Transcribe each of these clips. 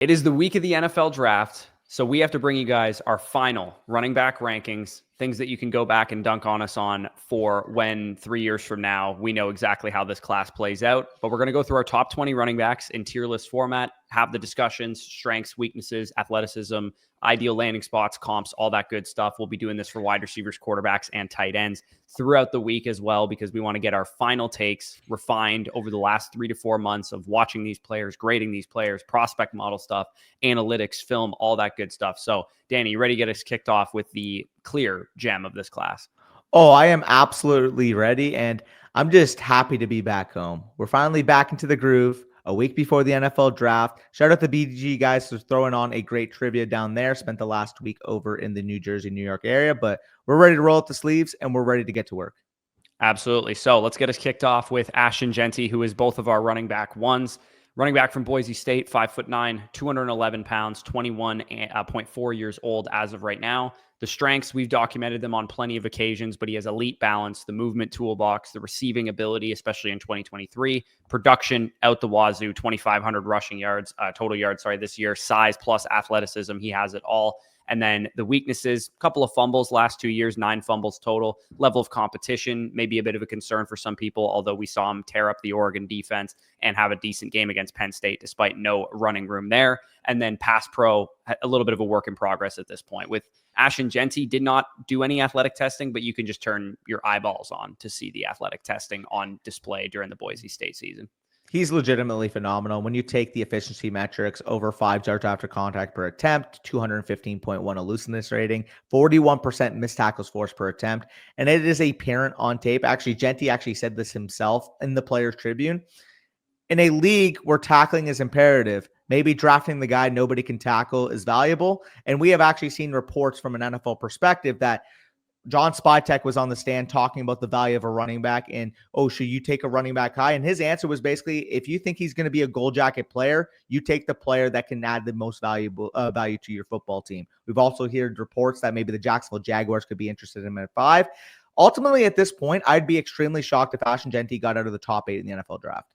It is the week of the NFL draft, so we have to bring you guys our final running back rankings, things that you can go back and dunk on us on for when 3 years from now we know exactly how this class plays out. But we're going to go through our top 20 running backs in tier list format, have the discussions, strengths, weaknesses, athleticism, ideal landing spots, comps, all that good stuff. We'll be doing this for wide receivers, quarterbacks, and tight ends throughout the week as well, because we want to get our final takes refined over the last 3 to 4 months of watching these players, grading these players, prospect model stuff, analytics, film, all that good stuff. So, Danny, you ready to get us kicked off with the clear gem of this class? Oh, I am absolutely ready, and I'm just happy to be back home. We're finally back into the groove a week before the NFL draft. Shout out to BDG guys for throwing on a great trivia down there. Spent the last week over in the New Jersey, New York area, but we're ready to roll up the sleeves, and we're ready to get to work. Absolutely. So let's get us kicked off with Ashton Jeanty, who is both of our running back ones. Running back from Boise State, 5'9", 211 pounds, 21.4 years old as of right now. The strengths, we've documented them on plenty of occasions, but he has elite balance, the movement toolbox, the receiving ability, especially in 2023. Production out the wazoo, 2,500 rushing yards, total yards, this year. Size plus athleticism, he has it all. And then the weaknesses, a couple of fumbles last 2 years, 9 fumbles total. Level of competition, maybe a bit of a concern for some people, although we saw him tear up the Oregon defense and have a decent game against Penn State despite no running room there. And then pass pro, a little bit of a work in progress at this point. With Ashton Jeanty, did not do any athletic testing, but you can just turn your eyeballs on to see the athletic testing on display during the Boise State season. He's legitimately phenomenal. When you take the efficiency metrics, over 5 yards after contact per attempt, 215.1 elusiveness rating, 41% missed tackles forced per attempt, and it is apparent on tape. Actually, Jeanty actually said this himself in the Players Tribune. In a league where tackling is imperative, maybe drafting the guy nobody can tackle is valuable. And we have actually seen reports from an NFL perspective that John Spytek was on the stand talking about the value of a running back and, should you take a running back high? And his answer was basically, if you think he's going to be a gold jacket player, you take the player that can add the most value to your football team. We've also heard reports that maybe the Jacksonville Jaguars could be interested in him at 5. Ultimately, at this point, I'd be extremely shocked if Ashton Jeanty got out of the top 8 in the NFL draft.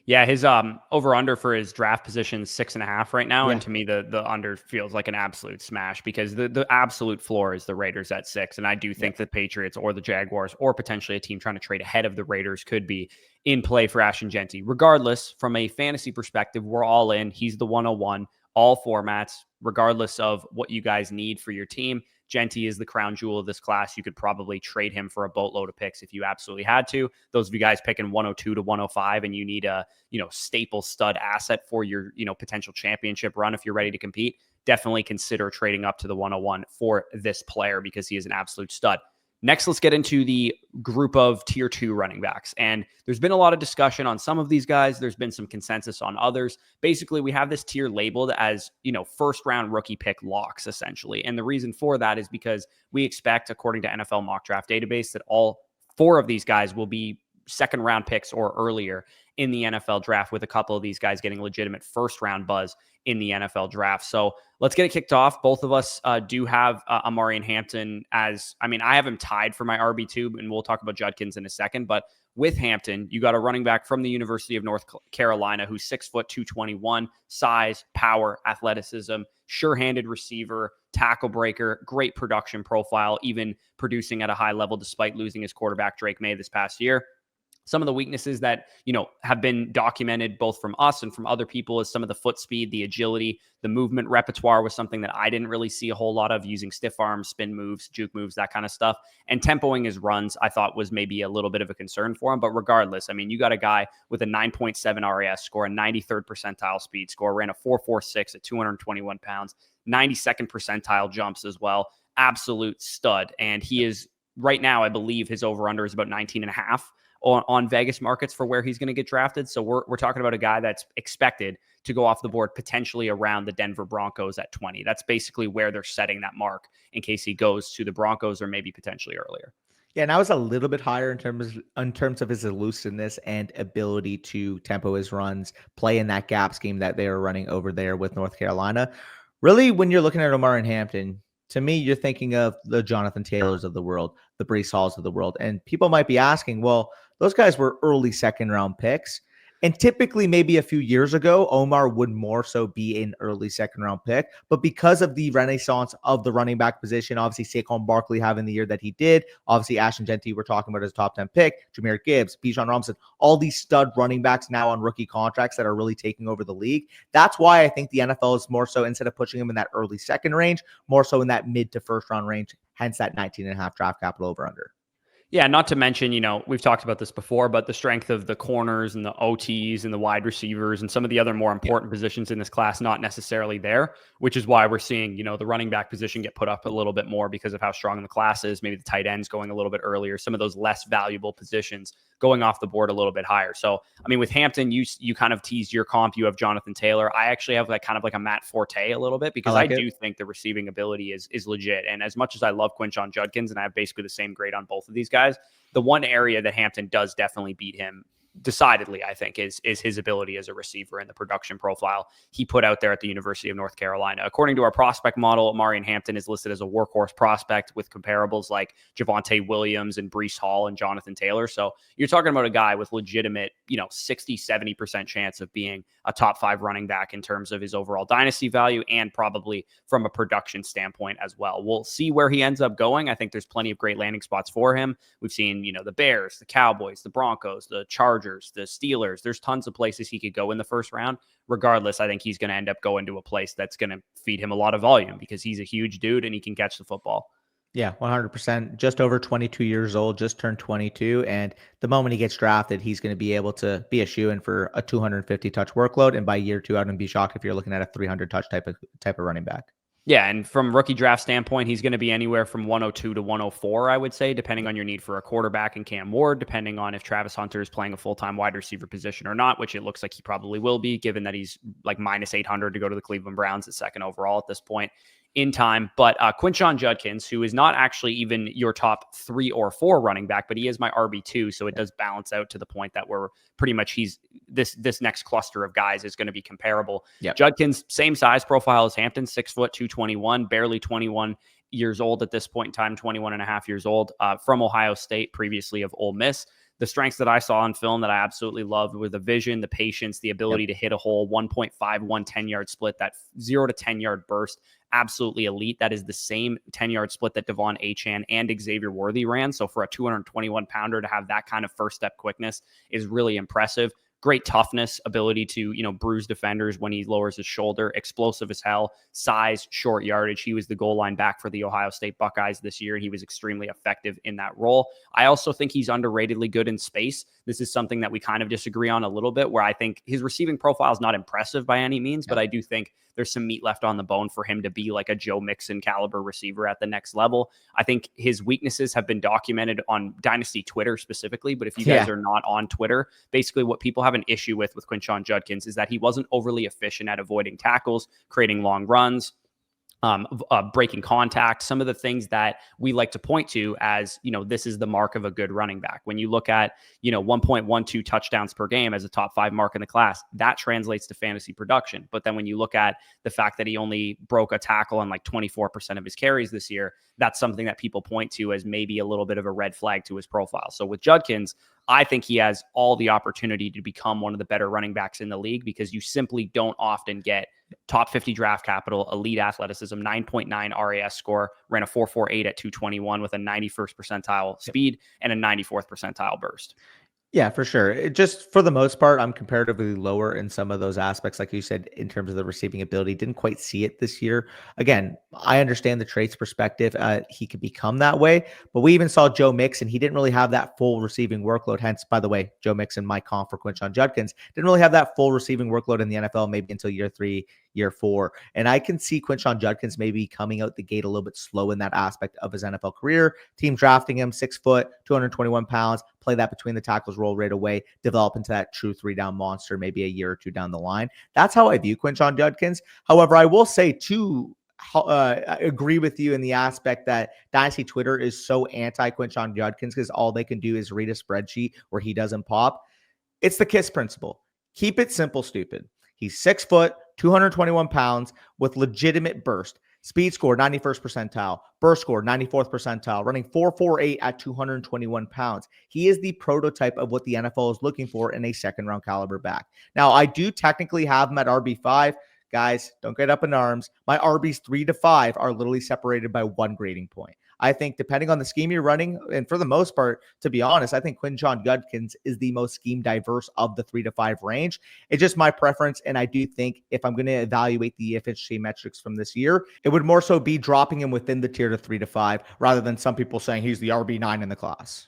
Yeah, his over-under for his draft position is 6.5 right now. Yeah. And to me, the under feels like an absolute smash because the absolute floor is the Raiders at 6. And I do think the Patriots or the Jaguars or potentially a team trying to trade ahead of the Raiders could be in play for Ashton Jeanty. Regardless, from a fantasy perspective, we're all in. He's the 101, all formats, regardless of what you guys need for your team. Jeanty is the crown jewel of this class. You could probably trade him for a boatload of picks if you absolutely had to. Those of you guys picking 102 to 105 and you need a, staple stud asset for your, potential championship run if you're ready to compete, definitely consider trading up to the 101 for this player because he is an absolute stud. Next, let's get into the group of tier 2 running backs. And there's been a lot of discussion on some of these guys. There's been some consensus on others. Basically, we have this tier labeled as, first round rookie pick locks, essentially. And the reason for that is because we expect, according to NFL Mock Draft Database, that all 4 of these guys will be second round picks or earlier in the NFL draft, with a couple of these guys getting legitimate first round buzz in the NFL draft. So let's get it kicked off. Both of us do have Omarion Hampton as, I have him tied for my RB2, and we'll talk about Judkins in a second. But with Hampton, you got a running back from the University of North Carolina who's 6 foot 221, size, power, athleticism, sure-handed receiver, tackle breaker, great production profile, even producing at a high level despite losing his quarterback Drake May this past year. Some of the weaknesses that, have been documented both from us and from other people is some of the foot speed, the agility, the movement repertoire was something that I didn't really see a whole lot of, using stiff arms, spin moves, juke moves, that kind of stuff. And tempoing his runs, I thought was maybe a little bit of a concern for him. But regardless, you got a guy with a 9.7 RAS score, a 93rd percentile speed score, ran a 4.46 at 221 pounds, 92nd percentile jumps as well. Absolute stud. And he is right now, I believe his over-under is about 19.5. On Vegas markets for where he's going to get drafted. So we're talking about a guy that's expected to go off the board potentially around the Denver Broncos at 20. That's basically where they're setting that mark in case he goes to the Broncos or maybe potentially earlier. Yeah, and I was a little bit higher in terms of his elusiveness and ability to tempo his runs, play in that gap scheme that they are running over there with North Carolina. Really, when you're looking at Omarion Hampton, to me, you're thinking of the Jonathan Taylors of the world, the Breece Halls of the world. And people might be asking, well, those guys were early second-round picks. And typically, maybe a few years ago, Omar would more so be an early second round pick. But because of the renaissance of the running back position, obviously Saquon Barkley having the year that he did, obviously Ashton Jeanty, we're talking about his top 10 pick, Jahmyr Gibbs, Bijan Robinson, all these stud running backs now on rookie contracts that are really taking over the league. That's why I think the NFL is more so, instead of pushing him in that early second range, more so in that mid to first round range, hence that 19.5 draft capital over under. Yeah, not to mention, we've talked about this before, but the strength of the corners and the OTs and the wide receivers and some of the other more important positions in this class, not necessarily there, which is why we're seeing, the running back position get put up a little bit more because of how strong the class is. Maybe the tight ends going a little bit earlier, some of those less valuable positions going off the board a little bit higher. So, with Hampton, you kind of teased your comp. You have Jonathan Taylor. I actually have kind of like a Matt Forte a little bit because I do think the receiving ability is legit. And as much as I love Quinshon Judkins, and I have basically the same grade on both of these guys, the one area that Hampton does definitely beat him decidedly, I think, is his ability as a receiver and the production profile he put out there at the University of North Carolina. According to our prospect model, Omarion Hampton is listed as a workhorse prospect with comparables like Javonte Williams and Breece Hall and Jonathan Taylor. So you're talking about a guy with legitimate, 60, 70% chance of being a top 5 running back in terms of his overall dynasty value and probably from a production standpoint as well. We'll see where he ends up going. I think there's plenty of great landing spots for him. We've seen, the Bears, the Cowboys, the Broncos, the Chargers, the Steelers. There's tons of places he could go in the first round. Regardless, I think he's going to end up going to a place that's going to feed him a lot of volume because he's a huge dude and he can catch the football. Yeah, 100%. Just over 22 years old, just turned 22. And the moment he gets drafted, he's going to be able to be a shoo-in for a 250 touch workload. And by year 2, I wouldn't be shocked if you're looking at a 300 touch type of running back. Yeah, and from rookie draft standpoint, he's going to be anywhere from 102 to 104, I would say, depending on your need for a quarterback and Cam Ward, depending on if Travis Hunter is playing a full-time wide receiver position or not, which it looks like he probably will be, given that he's like minus 800 to go to the Cleveland Browns at second overall at this point in time. But Quinshon Judkins, who is not actually even your top 3 or 4 running back, but he is my RB2, so it does balance out to the point that we're pretty much he's this next cluster of guys is going to be comparable. Yep. Judkins, same size profile as Hampton, 6 foot 221, barely 21 years old at this point in time, 21 and a half years old, from Ohio State, previously of Ole Miss. The strengths that I saw on film that I absolutely loved were the vision, the patience, the ability to hit a hole, 1.51 10-yard split, that 0 to 10-yard burst, absolutely elite. That is the same 10-yard split that Devon Achane and Xavier Worthy ran. So for a 221-pounder to have that kind of first-step quickness is really impressive. Great toughness, ability to, bruise defenders when he lowers his shoulder, explosive as hell, size, short yardage. He was the goal line back for the Ohio State Buckeyes this year, and he was extremely effective in that role. I also think he's underratedly good in space. This is something that we kind of disagree on a little bit, where I think his receiving profile is not impressive by any means, but I do think there's some meat left on the bone for him to be like a Joe Mixon caliber receiver at the next level. I think his weaknesses have been documented on Dynasty Twitter specifically, but if you guys are not on Twitter, basically what people have an issue with Quinshon Judkins is that he wasn't overly efficient at avoiding tackles, creating long runs, breaking contact, some of the things that we like to point to as, this is the mark of a good running back. When you look at, 1.12 touchdowns per game as a top 5 mark in the class, that translates to fantasy production. But then when you look at the fact that he only broke a tackle on like 24% of his carries this year, that's something that people point to as maybe a little bit of a red flag to his profile. So with Judkins, I think he has all the opportunity to become one of the better running backs in the league because you simply don't often get top 50 draft capital, elite athleticism, 9.9 RAS score, ran a 4.48 at 221 with a 91st percentile speed and a 94th percentile burst. Yeah, for sure. Just for the most part, I'm comparatively lower in some of those aspects. Like you said, in terms of the receiving ability, didn't quite see it this year. Again, I understand the traits perspective. He could become that way, but we even saw Joe Mixon. He didn't really have that full receiving workload. Hence, by the way, Joe Mixon, my comp for Quinshon Judkins, didn't really have that full receiving workload in the NFL, maybe until year 3, year 4. And I can see Quinshon Judkins maybe coming out the gate a little bit slow in that aspect of his NFL career. Team drafting him 6 foot, 221 pounds, play that between the tackles, roll right away, develop into that true 3-down monster, maybe a year or 2 down the line. That's how I view Quinshon Judkins. However, I will say too, I agree with you in the aspect that Dynasty Twitter is so anti Quinshon Judkins because all they can do is read a spreadsheet where he doesn't pop. It's the KISS principle. Keep it simple, stupid. He's 6 foot, 221 pounds with legitimate burst. Speed score, 91st percentile. Burst score, 94th percentile. Running 4.48 at 221 pounds. He is the prototype of what the NFL is looking for in a second-round caliber back. Now, I do technically have him at RB5. Guys, don't get up in arms. My RBs 3 to 5 are literally separated by 1 grading point. I think depending on the scheme you're running, and for the most part, to be honest, I think quinshon Judkins is the most scheme diverse of the 3 to 5 range. It's just my preference, and I do think if I'm going to evaluate the efficiency metrics from this year, it would more so be dropping him within the tier to 3 to 5 rather than some people saying he's the RB9 in the class.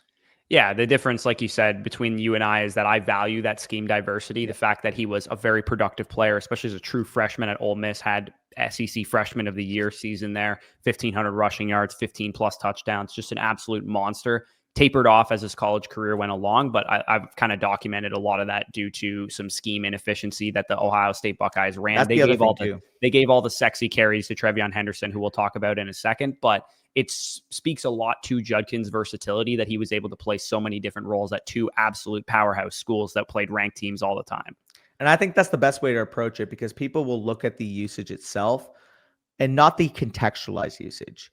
Yeah, the difference, like you said, between you and I is that I value that scheme diversity. The fact that he was a very productive player, especially as a true freshman at Ole Miss, had SEC Freshman of the Year season there, 1,500 rushing yards, 15 plus touchdowns, just an absolute monster. Tapered off as his college career went along, but I've kind of documented a lot of that due to some scheme inefficiency that the Ohio State Buckeyes ran. That's they gave all the sexy carries to Treveyon Henderson, who we'll talk about in a second, but it speaks a lot to Judkins' versatility that he was able to play so many different roles at 2 absolute powerhouse schools that played ranked teams all the time. And I think that's the best way to approach it, because people will look at the usage itself and not the contextualized usage.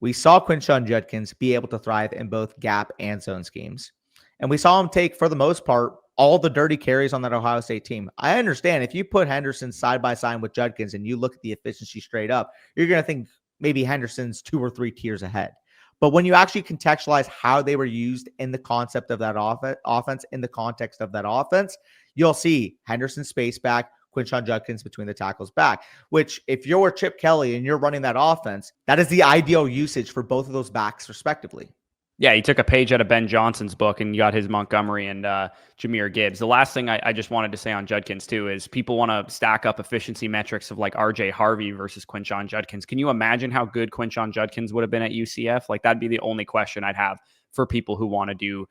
We saw quinshon Judkins be able to thrive in both gap and zone schemes. And we saw him take, for the most part, all the dirty carries on that Ohio State team. I understand if you put Henderson side by side with Judkins and you look at the efficiency straight up, you're going to think maybe Henderson's 2 or 3 tiers ahead. But when you actually contextualize how they were used in the concept of that offense, in the context of that offense, you'll see Henderson space back, quinshon Judkins between the tackles back, which if you're Chip Kelly and you're running that offense, that is the ideal usage for both of those backs respectively. Yeah, he took a page out of Ben Johnson's book and got his Montgomery and Jahmyr Gibbs. The last thing I just wanted to say on Judkins, too, is people want to stack up efficiency metrics of like RJ Harvey versus quinshon Judkins. Can you imagine how good quinshon Judkins would have been at UCF? Like, that'd be the only question I'd have for people who want to do,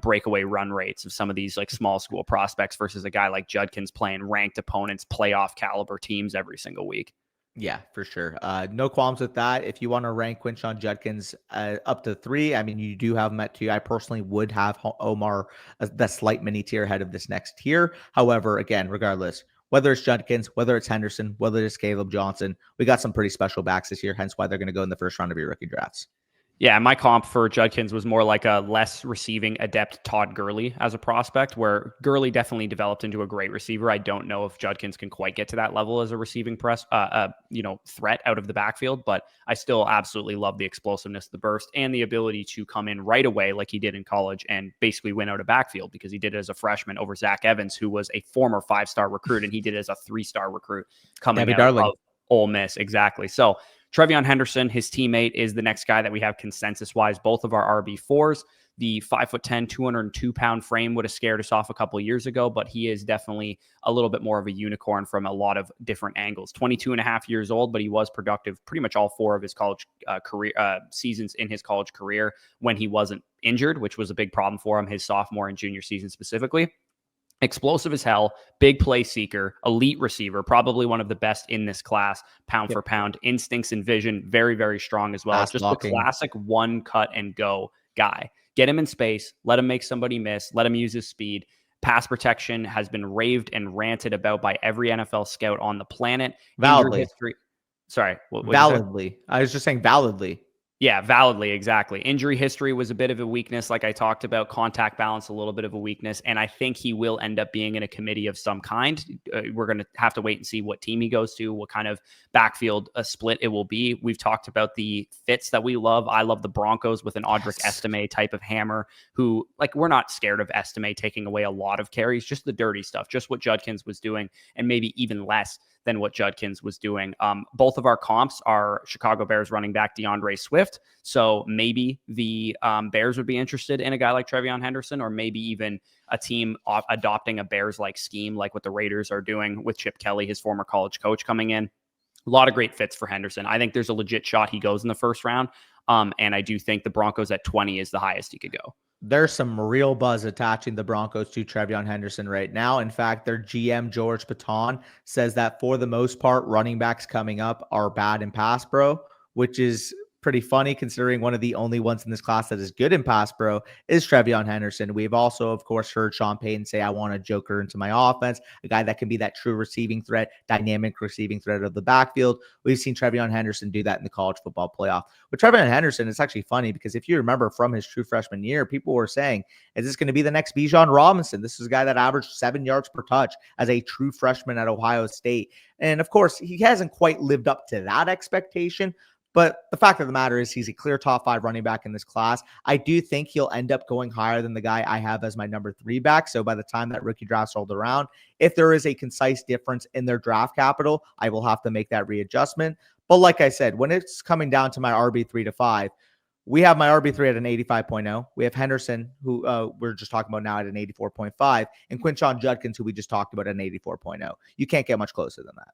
breakaway run rates of some of these like small school prospects versus a guy like Judkins playing ranked opponents, playoff caliber teams every single week. Yeah, for sure. No qualms with that. If you want to rank quinshon Judkins up to 3, I mean, you do have him at 2. I personally would have Omar the slight mini tier ahead of this next tier. However, again, regardless, whether it's Judkins, whether it's Henderson, whether it's Kaleb Johnson, we got some pretty special backs this year, hence why they're going to go in the first round of your rookie drafts. Yeah, my comp for Judkins was more like a less receiving adept Todd Gurley as a prospect, where Gurley definitely developed into a great receiver. I don't know if Judkins can quite get to that level as a receiving threat out of the backfield, but I still absolutely love the explosiveness, the burst, and the ability to come in right away like he did in college and basically win out a backfield, because he did it as a freshman over Zach Evans, who was a former 5-star recruit, and he did it as a 3-star recruit coming out of Ole Miss. Exactly. So Treveyon Henderson, his teammate, is the next guy that we have consensus-wise. Both of our RB4s. The 5'10", 202-pound frame would have scared us off a couple of years ago, but he is definitely a little bit more of a unicorn from a lot of different angles. 22 and a half years old, but he was productive pretty much all 4 of his college seasons in his college career when he wasn't injured, which was a big problem for him, his sophomore and junior season specifically. Explosive as hell, big play seeker, elite receiver, probably one of the best in this class, pound for pound, instincts and vision, very, very strong as well. It's just the classic one cut and go guy. Get him in space, let him make somebody miss, let him use his speed. Pass protection has been raved and ranted about by every NFL scout on the planet. Validly. Validly. I was just saying validly. Yeah, validly, exactly. Injury history was a bit of a weakness, like I talked about. Contact balance, a little bit of a weakness. And I think he will end up being in a committee of some kind. We're going to have to wait and see what team he goes to, what kind of backfield split it will be. We've talked about the fits that we love. I love the Broncos with an Audric Estime type of hammer, who, like, we're not scared of Estime taking away a lot of carries, just the dirty stuff, just what Judkins was doing, and maybe even less than what Judkins was doing. Both of our comps are Chicago Bears running back DeAndre Swift. So maybe the Bears would be interested in a guy like Treveyon Henderson, or maybe even a team adopting a Bears-like scheme like what the Raiders are doing with Chip Kelly, his former college coach, coming in. A lot of great fits for Henderson. I think there's a legit shot he goes in the first round. And I do think the Broncos at 20 is the highest he could go. There's some real buzz attaching the Broncos to Treveyon Henderson right now. In fact, their GM, George Paton, says that for the most part, running backs coming up are bad in pass pro, which is pretty funny considering one of the only ones in this class that is good in pass pro is Treveyon Henderson. We've also, of course, heard Sean Payton say, I want a joker into my offense, a guy that can be that true receiving threat, dynamic receiving threat of the backfield. We've seen Treveyon Henderson do that in the college football playoff. With Treveyon Henderson, it's actually funny because if you remember from his true freshman year, people were saying, is this going to be the next Bijan Robinson? This is a guy that averaged 7 yards per touch as a true freshman at Ohio State. And of course, he hasn't quite lived up to that expectation. But the fact of the matter is he's a clear top 5 running back in this class. I do think he'll end up going higher than the guy I have as my number 3 back. So by the time that rookie draft's rolled around, if there is a concise difference in their draft capital, I will have to make that readjustment. But like I said, when it's coming down to my RB3 to 5, we have my RB3 at an 85.0. We have Henderson, who we're just talking about now, at an 84.5, and Quinshon Judkins, who we just talked about, at an 84.0. You can't get much closer than that.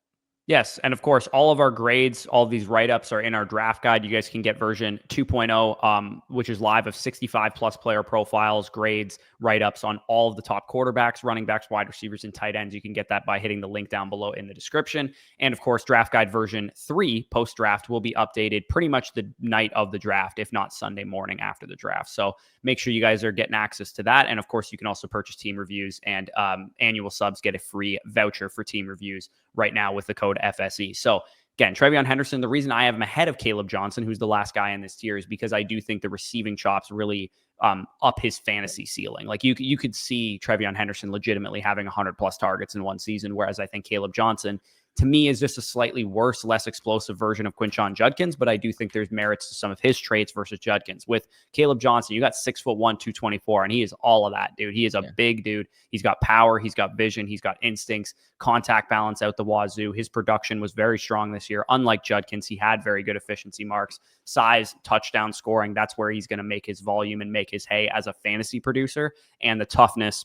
Yes. And of course, all of our grades, all of these write-ups are in our draft guide. You guys can get version 2.0, which is live, of 65 plus player profiles, grades, write-ups on all of the top quarterbacks, running backs, wide receivers, and tight ends. You can get that by hitting the link down below in the description. And of course, draft guide version 3 post-draft will be updated pretty much the night of the draft, if not Sunday morning after the draft. So make sure you guys are getting access to that. And of course, you can also purchase team reviews, and annual subs get a free voucher for team reviews right now with the code FSE. So again, Treveyon Henderson, the reason I have him ahead of Kaleb Johnson, who's the last guy in this tier, is because I do think the receiving chops really up his fantasy ceiling. Like you could see Treveyon Henderson legitimately having 100 plus targets in one season, whereas I think Kaleb Johnson, to me, is just a slightly worse, less explosive version of Quinshon Judkins, but I do think there's merits to some of his traits versus Judkins. With Kaleb Johnson, you got 6'1", 224, and he is all of that, dude. He is a big dude. He's got power, he's got vision, he's got instincts, contact balance out the wazoo. His production was very strong this year. Unlike Judkins, he had very good efficiency marks, size, touchdown scoring. That's where he's going to make his volume and make his hay as a fantasy producer. And the toughness,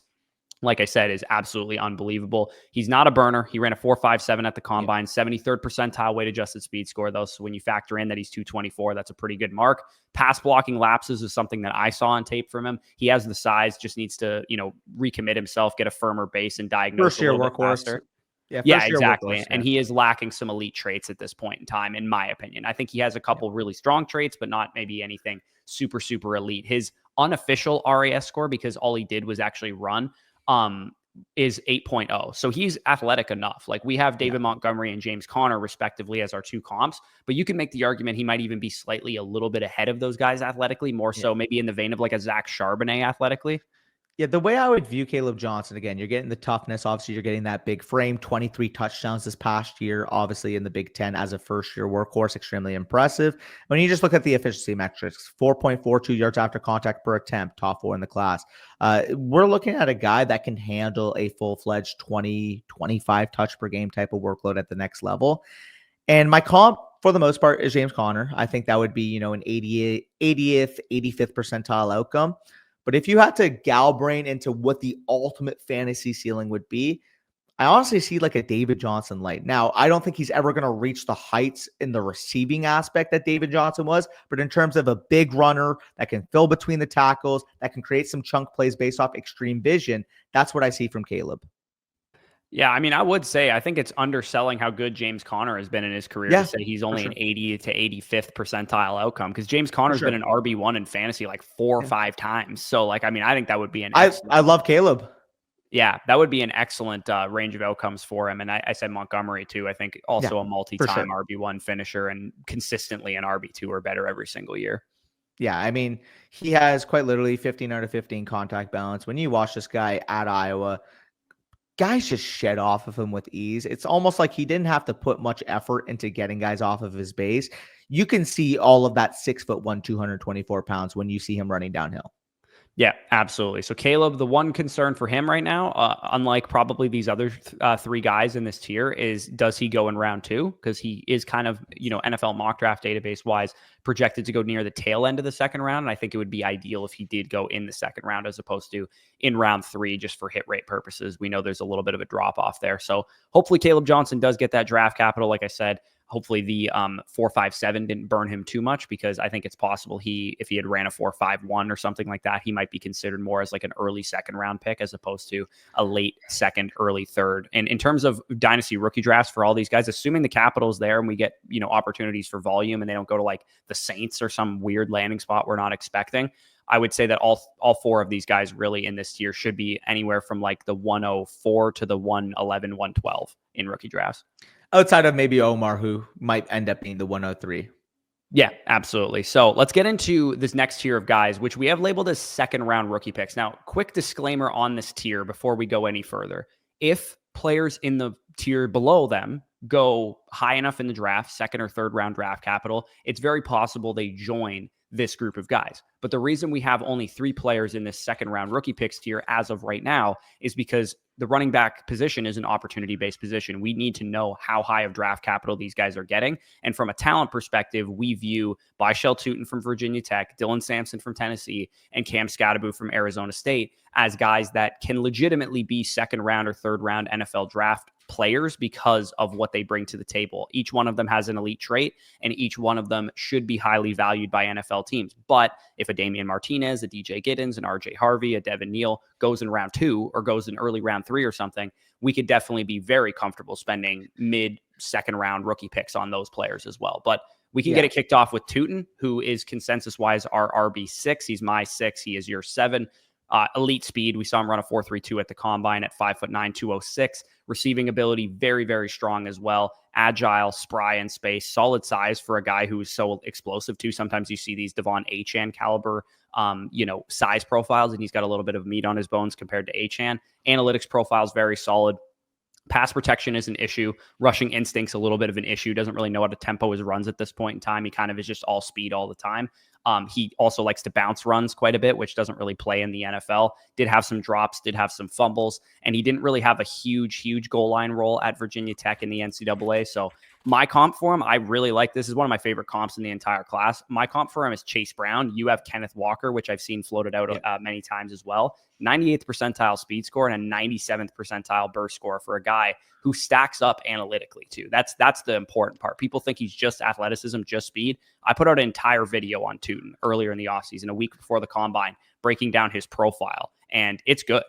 like I said, is absolutely unbelievable. He's not a burner. He ran a 4.57 at the combine, 73rd percentile weight adjusted speed score, though. So when you factor in that he's 224, that's a pretty good mark. Pass blocking lapses is something that I saw on tape from him. He has the size, just needs to, recommit himself, get a firmer base, and diagnose a little bit faster. Yeah, exactly. And he is lacking some elite traits at this point in time, in my opinion. I think he has a couple really strong traits, but not maybe anything super, super elite. His unofficial RAS score, because all he did was actually run, is 8.0. So he's athletic enough. Like, we have David Montgomery and James Conner respectively as our 2 comps, but you can make the argument he might even be slightly a little bit ahead of those guys athletically, more so maybe in the vein of like a Zach Charbonnet athletically. Yeah, the way I would view Kaleb Johnson, again, you're getting the toughness. Obviously, you're getting that big frame, 23 touchdowns this past year, obviously in the Big Ten as a first-year workhorse, extremely impressive. When you just look at the efficiency metrics, 4.42 yards after contact per attempt, top 4 in the class. We're looking at a guy that can handle a full-fledged 20, 25 touch per game type of workload at the next level. And my comp, for the most part, is James Conner. I think that would be, an 80th, 85th percentile outcome. But if you had to brain into what the ultimate fantasy ceiling would be, I honestly see like a David Johnson light. Now, I don't think he's ever going to reach the heights in the receiving aspect that David Johnson was, but in terms of a big runner that can fill between the tackles, that can create some chunk plays based off extreme vision, that's what I see from Kaleb. Yeah, I mean, I would say I think it's underselling how good James Conner has been in his career to say he's only an 80 to 85th percentile outcome, because James Conner's been an RB1 in fantasy like 4 or 5 times. So, like, I mean, I think that would be an I love Kaleb. Yeah, that would be an excellent range of outcomes for him. And I said Montgomery too. I think also a multi-time RB1 finisher and consistently an RB2 or better every single year. Yeah, I mean, he has quite literally 15 out of 15 contact balance. When you watch this guy at Iowa, guys just shed off of him with ease. It's almost like he didn't have to put much effort into getting guys off of his base. You can see all of that 6'1", 224 pounds when you see him running downhill. Yeah, absolutely. So Kaleb, the one concern for him right now, unlike probably these other 3 guys in this tier, is does he go in round 2? Because he is kind of, NFL mock draft database wise projected to go near the tail end of the second round. And I think it would be ideal if he did go in the second round as opposed to in round 3, just for hit rate purposes. We know there's a little bit of a drop off there. So hopefully Kaleb Johnson does get that draft capital. Like I said, hopefully the 4.57 didn't burn him too much, because I think it's possible if he had ran a 4.51 or something like that, he might be considered more as like an early second round pick as opposed to a late second, early third. And in terms of dynasty rookie drafts for all these guys, assuming the capital's there and we get, opportunities for volume and they don't go to like the Saints or some weird landing spot we're not expecting, I would say that all four of these guys really in this tier should be anywhere from like the 104 to the 111, 112 in rookie drafts. Outside of maybe Omar, who might end up being the 103. Yeah, absolutely. So let's get into this next tier of guys, which we have labeled as second round rookie picks. Now, quick disclaimer on this tier before we go any further. If players in the tier below them go high enough in the draft, second or third round draft capital, it's very possible they join this group of guys. But the reason we have only 3 players in this second round rookie picks tier as of right now is because the running back position is an opportunity-based position. We need to know how high of draft capital these guys are getting. And from a talent perspective, we view Byshell Tootin from Virginia Tech, Dylan Sampson from Tennessee, and Cam Scadaboo from Arizona State as guys that can legitimately be second round or third round NFL draft players because of what they bring to the table. Each one of them has an elite trait, and each one of them should be highly valued by NFL teams. But if a Damian Martinez, a DJ Giddens, an RJ Harvey, a Devin Neal goes in round 2 or goes in early round 3 or something, we could definitely be very comfortable spending mid second round rookie picks on those players as well. But we can get it kicked off with Tootin, who is consensus wise our RB6. He's my 6. He is your 7. Elite speed. We saw him run a 4.32 at the combine at 5'9", 206. Receiving ability, very, very strong as well. Agile, spry in space, solid size for a guy who is so explosive too. Sometimes you see these Devon Achane caliber, size profiles, and he's got a little bit of meat on his bones compared to Achane. Analytics profile is very solid. Pass protection is an issue. Rushing instinct's a little bit of an issue. Doesn't really know how to tempo his runs at this point in time. He kind of is just all speed all the time. He also likes to bounce runs quite a bit, which doesn't really play in the NFL. Did have some drops, did have some fumbles, and he didn't really have a huge goal line role at Virginia Tech in the NCAA. So my comp for him, I really like. This is one of my favorite comps in the entire class. My comp for him is Chase Brown. You have Kenneth Walker, which I've seen floated out many times as well. 98th percentile speed score and a 97th percentile burst score for a guy who stacks up analytically too. That's the important part. People think he's just athleticism, just speed. I put out an entire video on Tootin earlier in the offseason, a week before the combine, breaking down his profile, and it's good.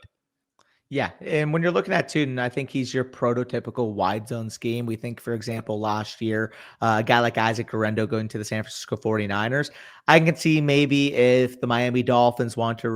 Yeah, and when you're looking at Tootin, I think he's your prototypical wide zone scheme. We think, for example, last year, a guy like Isaac Guerrero going to the San Francisco 49ers. I can see maybe if the Miami Dolphins want to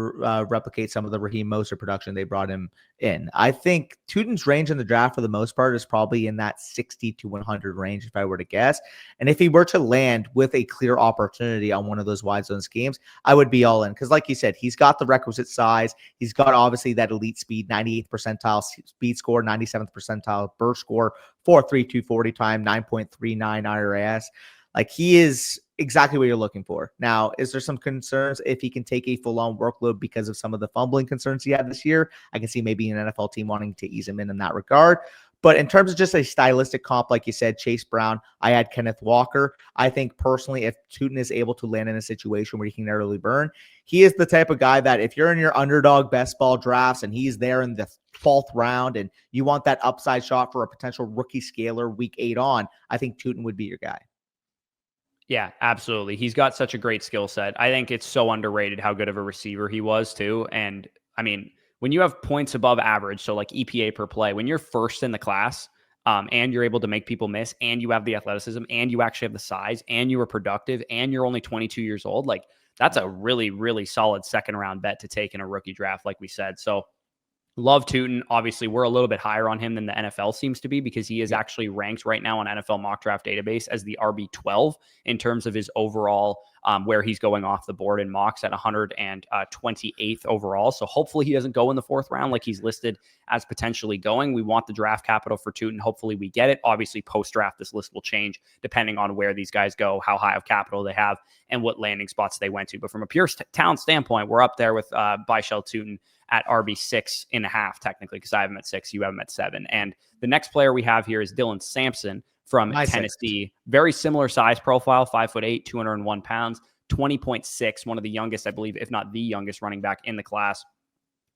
replicate some of the Raheem Mostert production, they brought him in. I think Tootin's range in the draft for the most part is probably in that 60 to 100 range, if I were to guess. And if he were to land with a clear opportunity on one of those wide zone schemes, I would be all in. Because like you said, he's got the requisite size. He's got obviously that elite speed, 98th percentile speed score, 97th percentile burst score, 4.32 40 time, 9.39 IRAS. Like, he is exactly what you're looking for. Now, is there some concerns if he can take a full-on workload because of some of the fumbling concerns he had this year? I can see maybe an NFL team wanting to ease him in that regard. But in terms of just a stylistic comp, like you said, Chase Brown, I had Kenneth Walker. I think personally, if Tootin is able to land in a situation where he can narrowly burn, he is the type of guy that if you're in your underdog best ball drafts and he's there in the 12th round and you want that upside shot for a potential rookie scaler week 8 on, I think Tootin would be your guy. Yeah, absolutely. He's got such a great skill set. I think it's so underrated how good of a receiver he was too. And I mean, when you have points above average, so like EPA per play, when you're first in the class and you're able to make people miss and you have the athleticism and you actually have the size and you were productive and you're only 22 years old, like that's a really, really solid second round bet to take in a rookie draft, like we said. So love Tootin. Obviously, we're a little bit higher on him than the NFL seems to be because he is actually ranked right now on NFL mock draft database as the RB12 in terms of his overall where he's going off the board in mocks at 128th overall. So hopefully he doesn't go in the 4th round like he's listed as potentially going. We want the draft capital for Tootin. Hopefully we get it. Obviously, post-draft, this list will change depending on where these guys go, how high of capital they have, and what landing spots they went to. But from a pure talent standpoint, we're up there with Byshell Tootin at RB6.5, technically, because I have him at 6, you have him at 7. And the next player we have here is Dylan Sampson from Tennessee. Very similar size profile, 5'8", 201 pounds, 20.6, one of the youngest, I believe, if not the youngest running back in the class.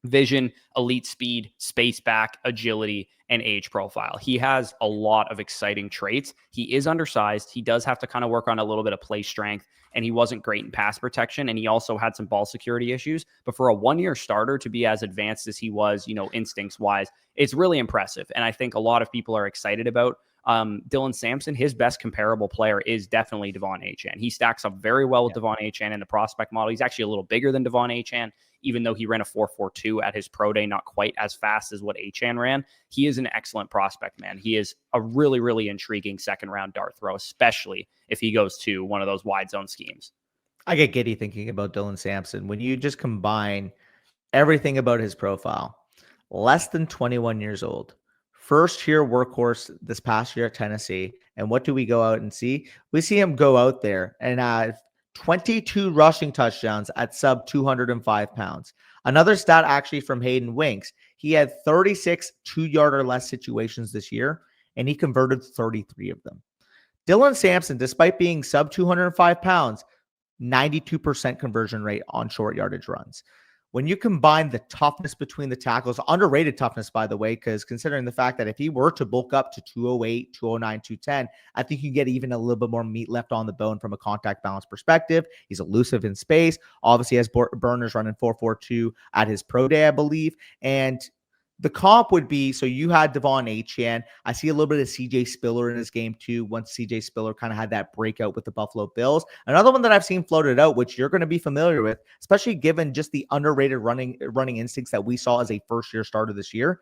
vision, elite speed, space back, agility, and age profile. He has a lot of exciting traits. He is undersized. He does have to kind of work on a little bit of play strength, and he wasn't great in pass protection, and he also had some ball security issues. But for a one-year starter to be as advanced as he was, instincts-wise, it's really impressive. And I think a lot of people are excited about Dylan Sampson. His best comparable player is definitely Devon Achane. He stacks up very well with Devon Achane in the prospect model. He's actually a little bigger than Devon Achane, even though he ran a 4.42 at his pro day, not quite as fast as what Achane ran. He is an excellent prospect, man. He is a really, really intriguing second round dart throw, especially if he goes to one of those wide zone schemes. I get giddy thinking about Dylan Sampson. When you just combine everything about his profile, less than 21 years old, first year workhorse this past year at Tennessee. And what do we go out and see? We see him go out there and have 22 rushing touchdowns at sub 205 pounds. Another stat actually from Hayden Winks. He had 36 2-yard or less situations this year, and he converted 33 of them. Dylan Sampson, despite being sub 205 pounds, 92% conversion rate on short yardage runs. When you combine the toughness between the tackles, underrated toughness, by the way, because considering the fact that if he were to bulk up to 208, 209, 210, I think you get even a little bit more meat left on the bone from a contact balance perspective. He's elusive in space. Obviously, has burners running 4.42 at his pro day, I believe. And the comp would be, so you had Devon Achane. I see a little bit of CJ Spiller in this game too, once CJ Spiller kind of had that breakout with the Buffalo Bills. Another one that I've seen floated out, which you're going to be familiar with, especially given just the underrated running instincts that we saw as a first-year starter this year.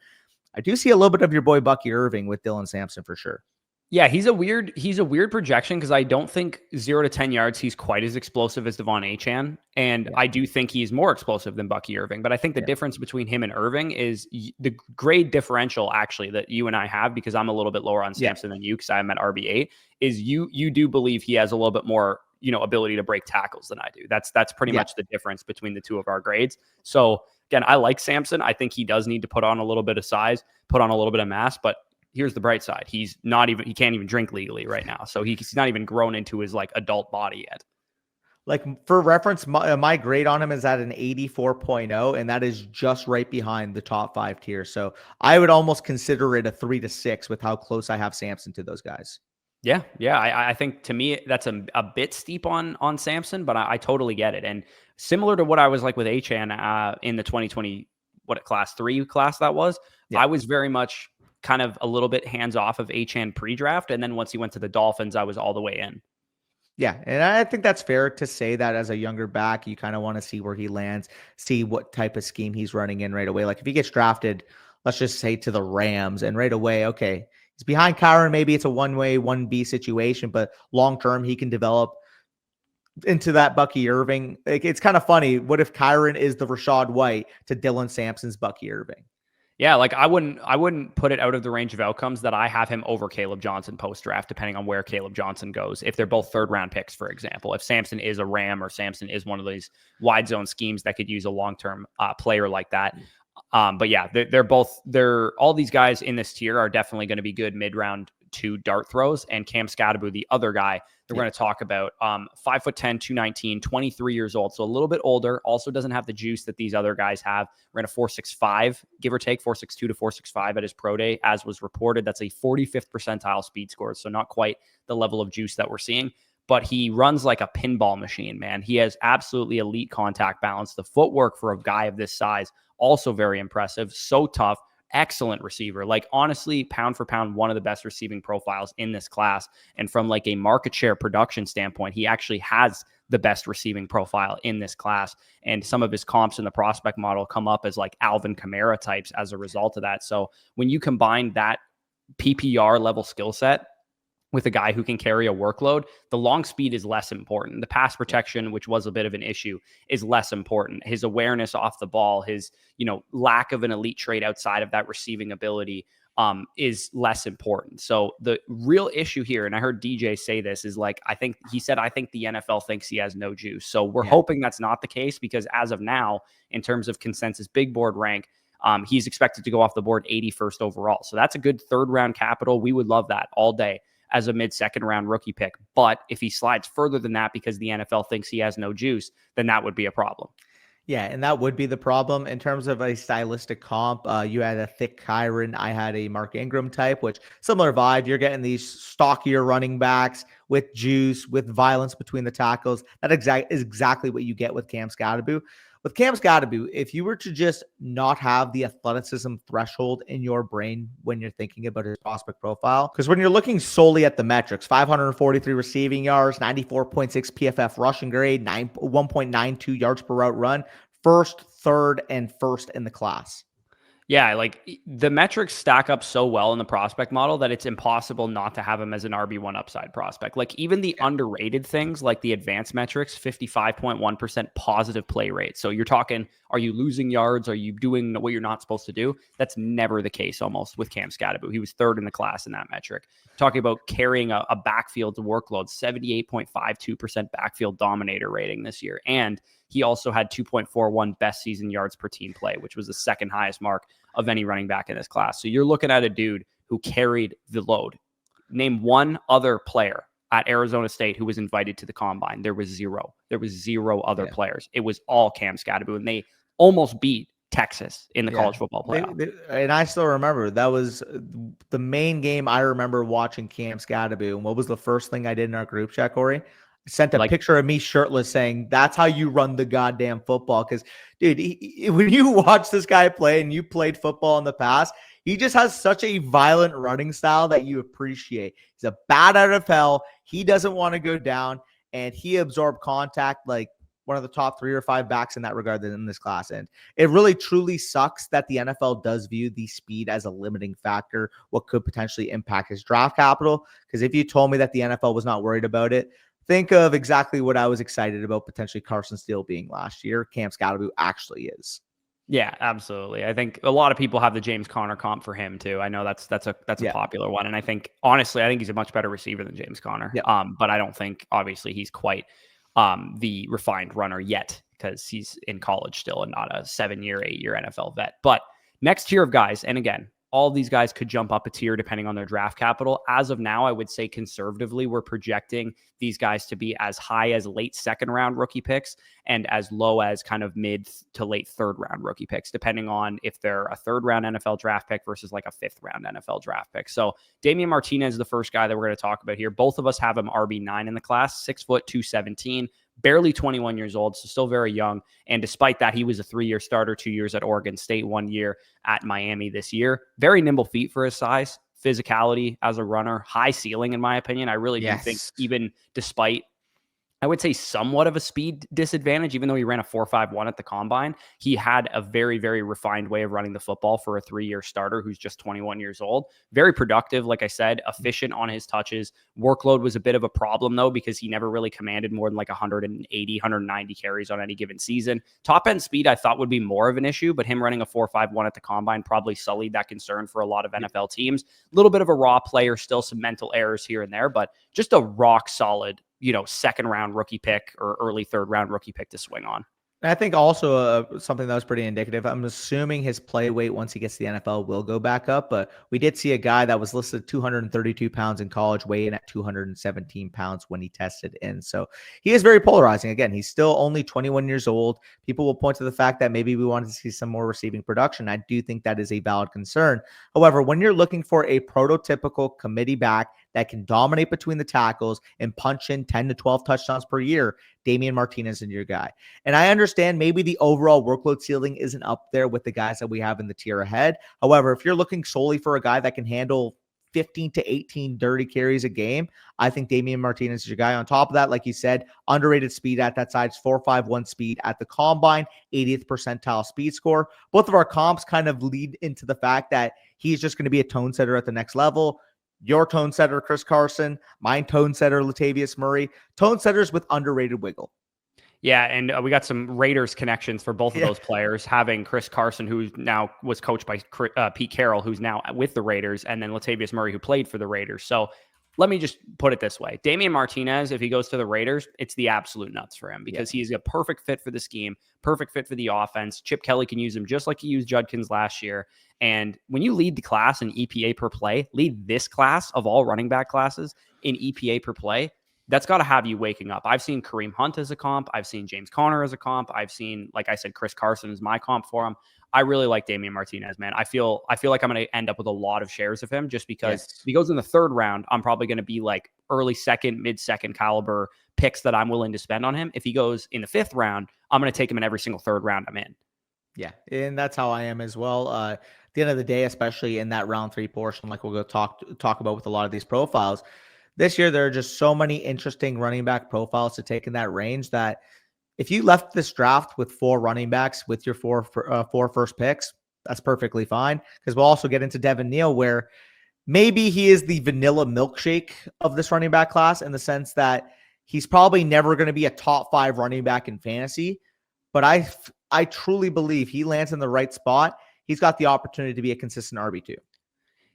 I do see a little bit of your boy Bucky Irving with Dylan Sampson for sure. Yeah, he's a weird projection because I don't think 0 to 10 yards he's quite as explosive as Devon Achane, and I do think he's more explosive than Bucky Irving. But I think the difference between him and Irving is the grade differential actually that you and I have, because I'm a little bit lower on Sampson than you because I'm at RB8. Is you do believe he has a little bit more ability to break tackles than I do. That's pretty much the difference between the two of our grades. So again, I like Sampson. I think he does need to put on a little bit of size, put on a little bit of mass, but here's the bright side. He can't even drink legally right now. So he's not even grown into his like adult body yet. Like for reference, my grade on him is at an 84.0, and that is just right behind the top 5 tiers. So I would almost consider it a 3 to 6 with how close I have Sampson to those guys. Yeah. I think to me that's a bit steep on Sampson, but I totally get it. And similar to what I was like with Achane in the 2020 class 3 class that was, I was very much kind of a little bit hands off of Achane pre-draft. And then once he went to the Dolphins, I was all the way in. Yeah. And I think that's fair to say that as a younger back, you kind of want to see where he lands, see what type of scheme he's running in right away. Like if he gets drafted, let's just say to the Rams, and right away, okay, he's behind Kyron. Maybe it's a one-way, 1B situation, but long-term he can develop into that Bucky Irving. Like, it's kind of funny. What if Kyron is the Rashad White to Dylan Sampson's Bucky Irving? Yeah, like I wouldn't put it out of the range of outcomes that I have him over Caleb Johnson post-draft, depending on where Caleb Johnson goes. If they're both third-round picks, for example, if Sampson is a Ram or Sampson is one of these wide zone schemes that could use a long-term player like that. But yeah, they're all these guys in this tier are definitely going to be good mid-round 2 dart throws. And Cam Scadaboo, the other guy that we're going to talk about, 5'10", 219, 23 years old. So a little bit older, also doesn't have the juice that these other guys have. Ran a 4.65, give or take 4.62 to 4.65 at his pro day, as was reported. That's a 45th percentile speed score. So not quite the level of juice that we're seeing, but he runs like a pinball machine, man. He has absolutely elite contact balance. The footwork for a guy of this size, also very impressive. So tough. Excellent receiver. Like honestly, pound for pound, one of the best receiving profiles in this class. And from like a market share production standpoint, he actually has the best receiving profile in this class. And some of his comps in the prospect model come up as like Alvin Kamara types as a result of that. So when you combine that PPR level skill set with a guy who can carry a workload, the long speed is less important. The pass protection, which was a bit of an issue, is less important. His awareness off the ball, his, lack of an elite trait outside of that receiving ability is less important. So the real issue here, and I heard DJ say this, is like, I think the NFL thinks he has no juice. So we're hoping that's not the case, because as of now, in terms of consensus big board rank, he's expected to go off the board 81st overall. So that's a good third round capital. We would love that all day as a mid-second round rookie pick. But if he slides further than that because the NFL thinks he has no juice, then that would be a problem. Yeah, and that would be the problem in terms of a stylistic comp. You had a thick Kyron. I had a Mark Ingram type, which similar vibe. You're getting these stockier running backs with juice, with violence between the tackles. That is exactly what you get with Cam Scadaboo. With Cam Scadaboo, if you were to just not have the athleticism threshold in your brain when you're thinking about his prospect profile, because when you're looking solely at the metrics, 543 receiving yards, 94.6 PFF rushing grade, 1.92 yards per route run, first, third, and first in the class. Yeah, like the metrics stack up so well in the prospect model that it's impossible not to have him as an RB1 upside prospect. Like even the underrated things like the advanced metrics, 55.1% positive play rate. So you're talking, are you losing yards? Are you doing what you're not supposed to do? That's never the case almost with Cam Scadaboo. He was third in the class in that metric. Talking about carrying a backfield workload, 78.52% backfield dominator rating this year. And he also had 2.41 best season yards per team play, which was the second highest mark of any running back in this class. So you're looking at a dude who carried the load. Name one other player at Arizona State who was invited to the combine. There was zero. There was zero other players. It was all Cam Scadaboo, and they almost beat Texas in the college football playoff. And I still remember that was the main game I remember watching Cam Scadaboo. And what was the first thing I did in our group chat, Corey? Sent a picture of me shirtless saying, that's how you run the goddamn football. Because, dude, when you watch this guy play and you played football in the past, he just has such a violent running style that you appreciate. He's a bat out of hell. He doesn't want to go down, and he absorbed contact like one of the top 3 or 5 backs in that regard in this class. And it really truly sucks that the NFL does view the speed as a limiting factor, what could potentially impact his draft capital. Because if you told me that the NFL was not worried about it, think of exactly what I was excited about potentially Carson Steele being last year. Cam Scadaboo actually is. Yeah, absolutely. I think a lot of people have the James Conner comp for him too. I know that's a popular one, and I think honestly, I think he's a much better receiver than James Conner. Yeah. But I don't think obviously he's quite the refined runner yet because he's in college still and not a 7-year, 8-year NFL vet. But next tier of guys, and again, all these guys could jump up a tier depending on their draft capital. As of now, I would say conservatively, we're projecting these guys to be as high as late second round rookie picks and as low as kind of mid to late third round rookie picks, depending on if they're a third round NFL draft pick versus like a fifth round NFL draft pick. So Damian Martinez is the first guy that we're going to talk about here. Both of us have him RB9 in the class, 6 foot, 217. Barely 21 years old, so still very young. And despite that, he was a 3-year starter, 2 years at Oregon State, 1 year at Miami this year. Very nimble feet for his size, physicality as a runner, high ceiling, in my opinion. I really do think even despite, I would say somewhat of a speed disadvantage, even though he ran a 4.51 at the combine, he had a very, very refined way of running the football for a 3-year starter who's just 21 years old. Very productive, like I said, efficient on his touches. Workload was a bit of a problem, though, because he never really commanded more than like 180, 190 carries on any given season. Top end speed, I thought would be more of an issue, but him running a 4.51 at the combine probably sullied that concern for a lot of NFL teams. A little bit of a raw player, still some mental errors here and there, but just a rock solid, second round rookie pick or early third round rookie pick to swing on. And I think also something that was pretty indicative. I'm assuming his play weight once he gets to the NFL will go back up, but we did see a guy that was listed 232 pounds in college, weigh in at 217 pounds when he tested in. So he is very polarizing. Again, he's still only 21 years old. People will point to the fact that maybe we wanted to see some more receiving production. I do think that is a valid concern. However, when you're looking for a prototypical committee back that can dominate between the tackles and punch in 10 to 12 touchdowns per year, Damian Martinez is your guy. And I understand maybe the overall workload ceiling isn't up there with the guys that we have in the tier ahead. However, if you're looking solely for a guy that can handle 15 to 18 dirty carries a game, I think Damian Martinez is your guy. On top of that, like you said, underrated speed at that side, 4.51 speed at the combine, 80th percentile speed score. Both of our comps kind of lead into the fact that he's just going to be a tone setter at the next level. Your tone setter, Chris Carson. Mine tone setter, Latavius Murray. Tone setters with underrated wiggle. Yeah, and we got some Raiders connections for both of those players, having Chris Carson, who now was coached by Pete Carroll, who's now with the Raiders, and then Latavius Murray, who played for the Raiders. So let me just put it this way. Damian Martinez, if he goes to the Raiders, it's the absolute nuts for him because he's a perfect fit for the scheme, perfect fit for the offense. Chip Kelly can use him just like he used Judkins last year. And when you lead the class in EPA per play, lead this class of all running back classes in EPA per play, that's got to have you waking up. I've seen Kareem Hunt as a comp. I've seen James Conner as a comp. I've seen, like I said, Chris Carson is my comp for him. I really like Damian Martinez, man. I feel like I'm going to end up with a lot of shares of him just because if he goes in the third round, I'm probably going to be like early second, mid second caliber picks that I'm willing to spend on him. If he goes in the fifth round, I'm going to take him in every single third round I'm in. Yeah, and that's how I am as well. At the end of the day, especially in that round 3 portion, like we'll go talk about with a lot of these profiles, this year there are just so many interesting running back profiles to take in that range that if you left this draft with 4 running backs with your 4 first picks, that's perfectly fine. Because we'll also get into Devin Neal, where maybe he is the vanilla milkshake of this running back class in the sense that he's probably never going to be a top 5 running back in fantasy. But I truly believe he lands in the right spot. He's got the opportunity to be a consistent RB2.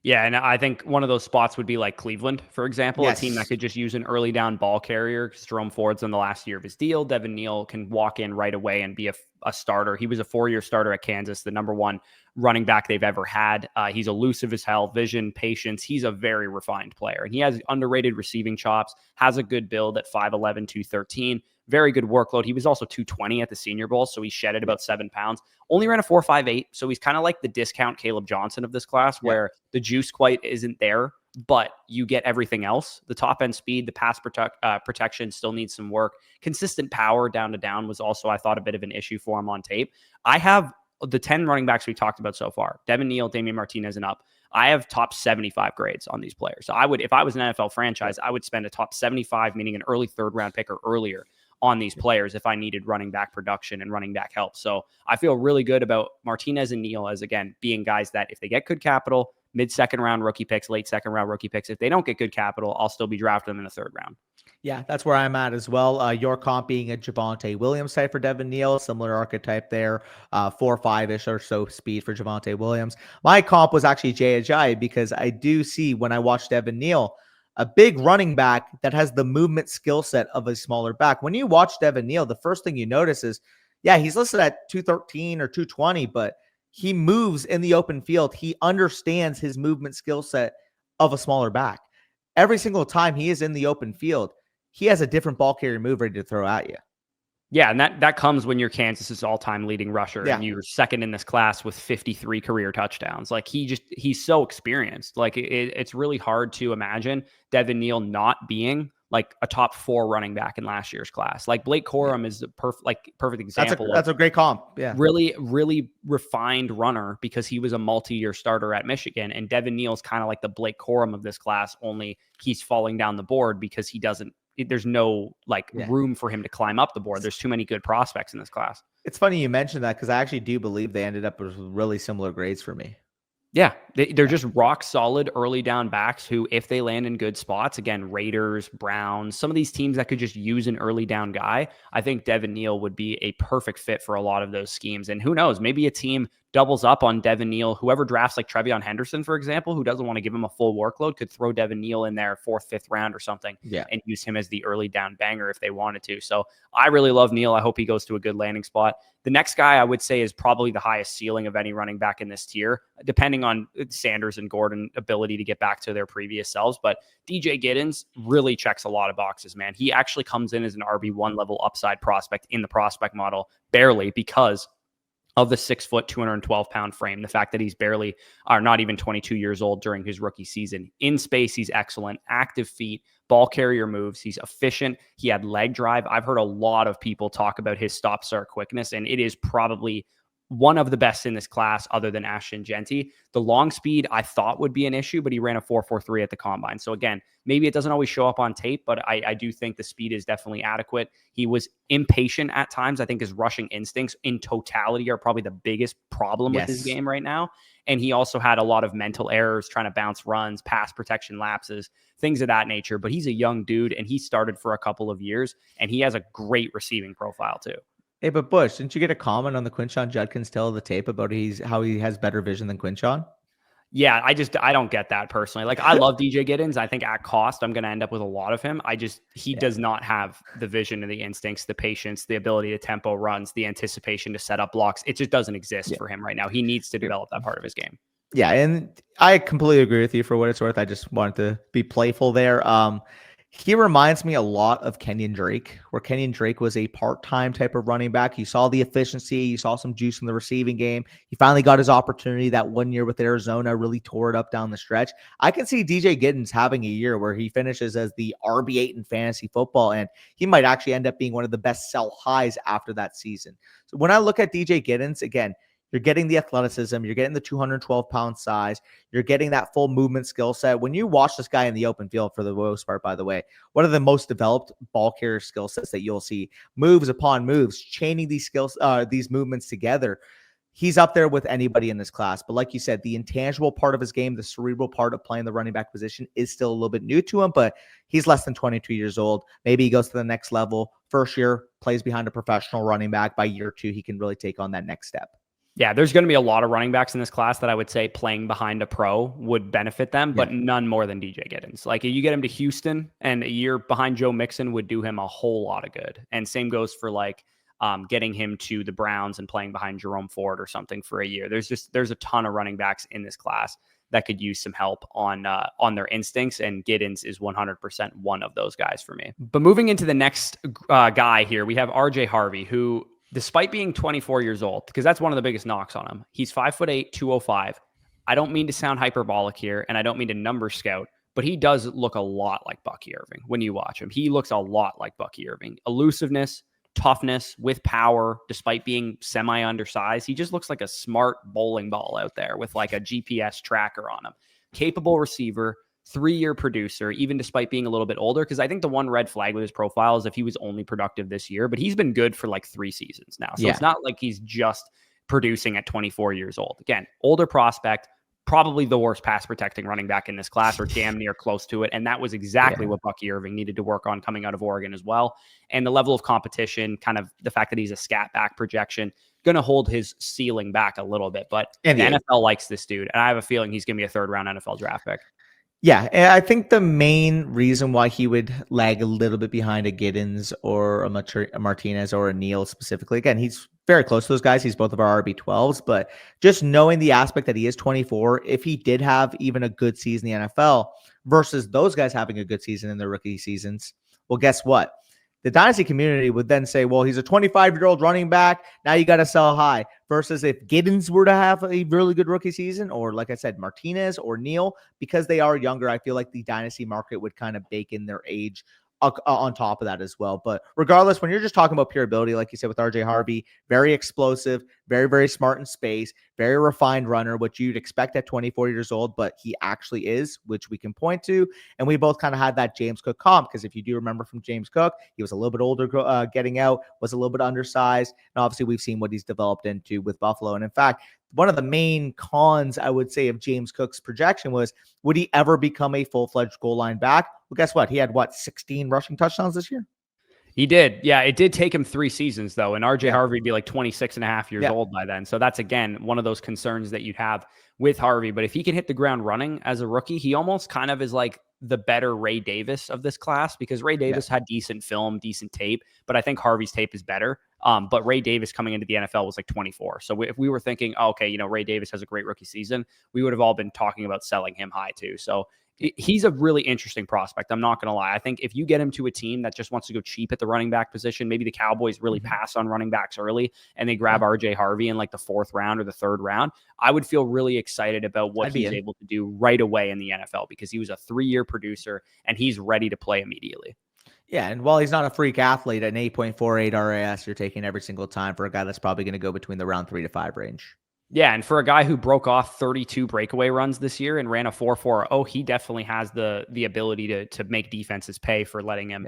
Yeah, and I think one of those spots would be like Cleveland, for example, a team that could just use an early down ball carrier because Jerome Ford's in the last year of his deal. Devin Neal can walk in right away and be a starter. He was a 4-year starter at Kansas, the number 1 running back they've ever had. He's elusive as hell, vision, patience. He's a very refined player, and he has underrated receiving chops, has a good build at 5'11", 213. Very good workload. He was also 220 at the Senior Bowl, so he shedded about 7 pounds. Only ran a 4.58, so he's kind of like the discount Caleb Johnson of this class, where the juice quite isn't there, but you get everything else. The top end speed, the pass protection still needs some work. Consistent power down to down was also, I thought, a bit of an issue for him on tape. I have the 10 running backs we talked about so far: Devin Neal, Damian Martinez, and up. I have top 75 grades on these players. So I would, if I was an NFL franchise, I would spend a top 75, meaning an early third round pick or earlier, on these players if I needed running back production and running back help. So I feel really good about Martinez and Neal as, again, being guys that if they get good capital, mid-second round rookie picks, late second round rookie picks. If they don't get good capital, I'll still be drafting them in the third round. Yeah, that's where I'm at as well. Your comp being a Javonte Williams type for Devin Neal, similar archetype there, 4.5-ish or so speed for Javonte Williams. My comp was actually Jay Ajayi because I do see when I watch Devin Neal, a big running back that has the movement skill set of a smaller back. When you watch Devin Neal, the first thing you notice is, yeah, he's listed at 213 or 220, but he moves in the open field. He understands his movement skill set of a smaller back. Every single time he is in the open field, he has a different ball carrier move ready to throw at you. Yeah, and that comes when you're Kansas's all-time leading rusher and you're second in this class with 53 career touchdowns. Like he's so experienced. Like it's really hard to imagine Devin Neal not being like a top 4 running back in last year's class. Like Blake Corum is the perfect example. That's a great comp. Yeah. Really, really refined runner because he was a multi-year starter at Michigan. And Devin Neal's kind of like the Blake Corum of this class, only he's falling down the board because there's no room for him to climb up the board. There's too many good prospects in this class. It's funny you mentioned that because I actually do believe they ended up with really similar grades for me. Yeah, they're just rock solid early down backs who, if they land in good spots, again, Raiders, Browns, some of these teams that could just use an early down guy, I think Devin Neal would be a perfect fit for a lot of those schemes. And who knows, maybe a team doubles up on Devin Neal. Whoever drafts like Treveyon Henderson, for example, who doesn't want to give him a full workload, could throw Devin Neal in there 4th, 5th round or something and use him as the early down banger if they wanted to. So I really love Neal. I hope he goes to a good landing spot. The next guy I would say is probably the highest ceiling of any running back in this tier, depending on Sanders and Gordon ability to get back to their previous selves. But DJ Giddens really checks a lot of boxes, man. He actually comes in as an RB1 level upside prospect in the prospect model, barely, because of the 6 foot, 212 pound frame. The fact that he's barely are not even 22 years old during his rookie season. In space, he's excellent. Active feet, ball carrier moves. He's efficient. He had leg drive. I've heard a lot of people talk about his stop start quickness, and it is probably one of the best in this class other than Ashton Jeanty. The long speed I thought would be an issue, but he ran a 4.43 at the combine. So again, maybe it doesn't always show up on tape, but I do think the speed is definitely adequate. He was impatient at times. I think his rushing instincts in totality are probably the biggest problem with his game right now. And he also had a lot of mental errors trying to bounce runs, pass protection lapses, things of that nature. But he's a young dude and he started for a couple of years and he has a great receiving profile too. Hey, but Bush, didn't you get a comment on the Quinshon Judkins tell of the tape about how he has better vision than Quinshon? Yeah, I don't get that personally. Like, I love DJ Giddens. I think at cost, I'm going to end up with a lot of him. He does not have the vision and the instincts, the patience, the ability to tempo runs, the anticipation to set up blocks. It just doesn't exist for him right now. He needs to develop that part of his game. Yeah, and I completely agree with you for what it's worth. I just wanted to be playful there. He reminds me a lot of Kenyon Drake, where Kenyon Drake was a part-time type of running back. You saw the efficiency, you saw some juice in the receiving game. He finally got his opportunity that 1 year with Arizona, really tore it up down the stretch. I can see DJ Giddens having a year where he finishes as the RB8 in fantasy football, and he might actually end up being one of the best sell highs after that season. So when I look at DJ Giddens, again, you're getting the athleticism. You're getting the 212-pound size. You're getting that full movement skill set. When you watch this guy in the open field, for the most part, by the way, one of the most developed ball carrier skill sets that you'll see, moves upon moves, chaining these skills, these movements together. He's up there with anybody in this class. But like you said, the intangible part of his game, the cerebral part of playing the running back position is still a little bit new to him, but he's less than 22 years old. Maybe he goes to the next level. First year, plays behind a professional running back. By year two, he can really take on that next step. Yeah, there's going to be a lot of running backs in this class that I would say playing behind a pro would benefit them, but none more than DJ Giddens. Like, you get him to Houston, and a year behind Joe Mixon would do him a whole lot of good. And same goes for like getting him to the Browns and playing behind Jerome Ford or something for a year. There's a ton of running backs in this class that could use some help on their instincts, and Giddens is 100% one of those guys for me. But moving into the next guy here, we have RJ Harvey, who, despite being 24 years old, because that's one of the biggest knocks on him, he's 5'8", 205. I don't mean to sound hyperbolic here, and I don't mean to number scout, but he does look a lot like Bucky Irving when you watch him. He looks a lot like Bucky Irving. Elusiveness, toughness, with power, despite being semi-undersized. He just looks like a smart bowling ball out there with like a GPS tracker on him. Capable receiver, 3-year producer, even despite being a little bit older, because I think the one red flag with his profile is if he was only productive this year, but he's been good for like 3 seasons now. So it's not like he's just producing at 24 years old. Again, older prospect, probably the worst pass protecting running back in this class, or damn near close to it. And that was exactly what Bucky Irving needed to work on coming out of Oregon as well. And the level of competition, kind of the fact that he's a scat back projection, going to hold his ceiling back a little bit. But the NFL likes this dude, and I have a feeling he's going to be a 3rd-round NFL draft pick. Yeah, and I think the main reason why he would lag a little bit behind a Giddens or a Martinez or a Neal specifically, again, he's very close to those guys. He's both of our RB12s, but just knowing the aspect that he is 24, if he did have even a good season in the NFL versus those guys having a good season in their rookie seasons, well, guess what? The Dynasty community would then say, well, he's a 25-year-old running back. Now you got to sell high. Versus if Giddens were to have a really good rookie season, or like I said, Martinez or Neal, because they are younger, I feel like the Dynasty market would kind of bake in their age on top of that as well. But regardless, when you're just talking about pure ability, like you said with RJ Harvey, very explosive, very, very smart in space, very refined runner, which you'd expect at 24 years old, but he actually is, which we can point to. And we both kind of had that James Cook comp, because if you do remember from James Cook, he was a little bit older getting out, was a little bit undersized. And obviously we've seen what he's developed into with Buffalo. And in fact, one of the main cons, I would say, of James Cook's projection was, would he ever become a full-fledged goal line back? Well, guess what? He had, 16 rushing touchdowns this year? He did. Yeah, it did take him 3 seasons, though, and RJ Harvey would be like 26 and a half years old by then. So that's, again, one of those concerns that you'd have with Harvey. But if he can hit the ground running as a rookie, he almost kind of is like the better Ray Davis of this class, because Ray Davis had decent film, decent tape, but I think Harvey's tape is better. But Ray Davis coming into the NFL was like 24. So if we were thinking, okay, Ray Davis has a great rookie season, we would have all been talking about selling him high too. So he's a really interesting prospect. I'm not going to lie. I think if you get him to a team that just wants to go cheap at the running back position, maybe the Cowboys really pass on running backs early and they grab RJ Harvey in like the 4th round or the 3rd round, I would feel really excited about what he's able to do right away in the NFL, because he was a 3-year producer and he's ready to play immediately. Yeah, and while he's not a freak athlete, an 8.48 RAS you're taking every single time for a guy that's probably going to go between the round 3 to 5 range. Yeah, and for a guy who broke off 32 breakaway runs this year and ran a 4.40, he definitely has the ability to make defenses pay for letting him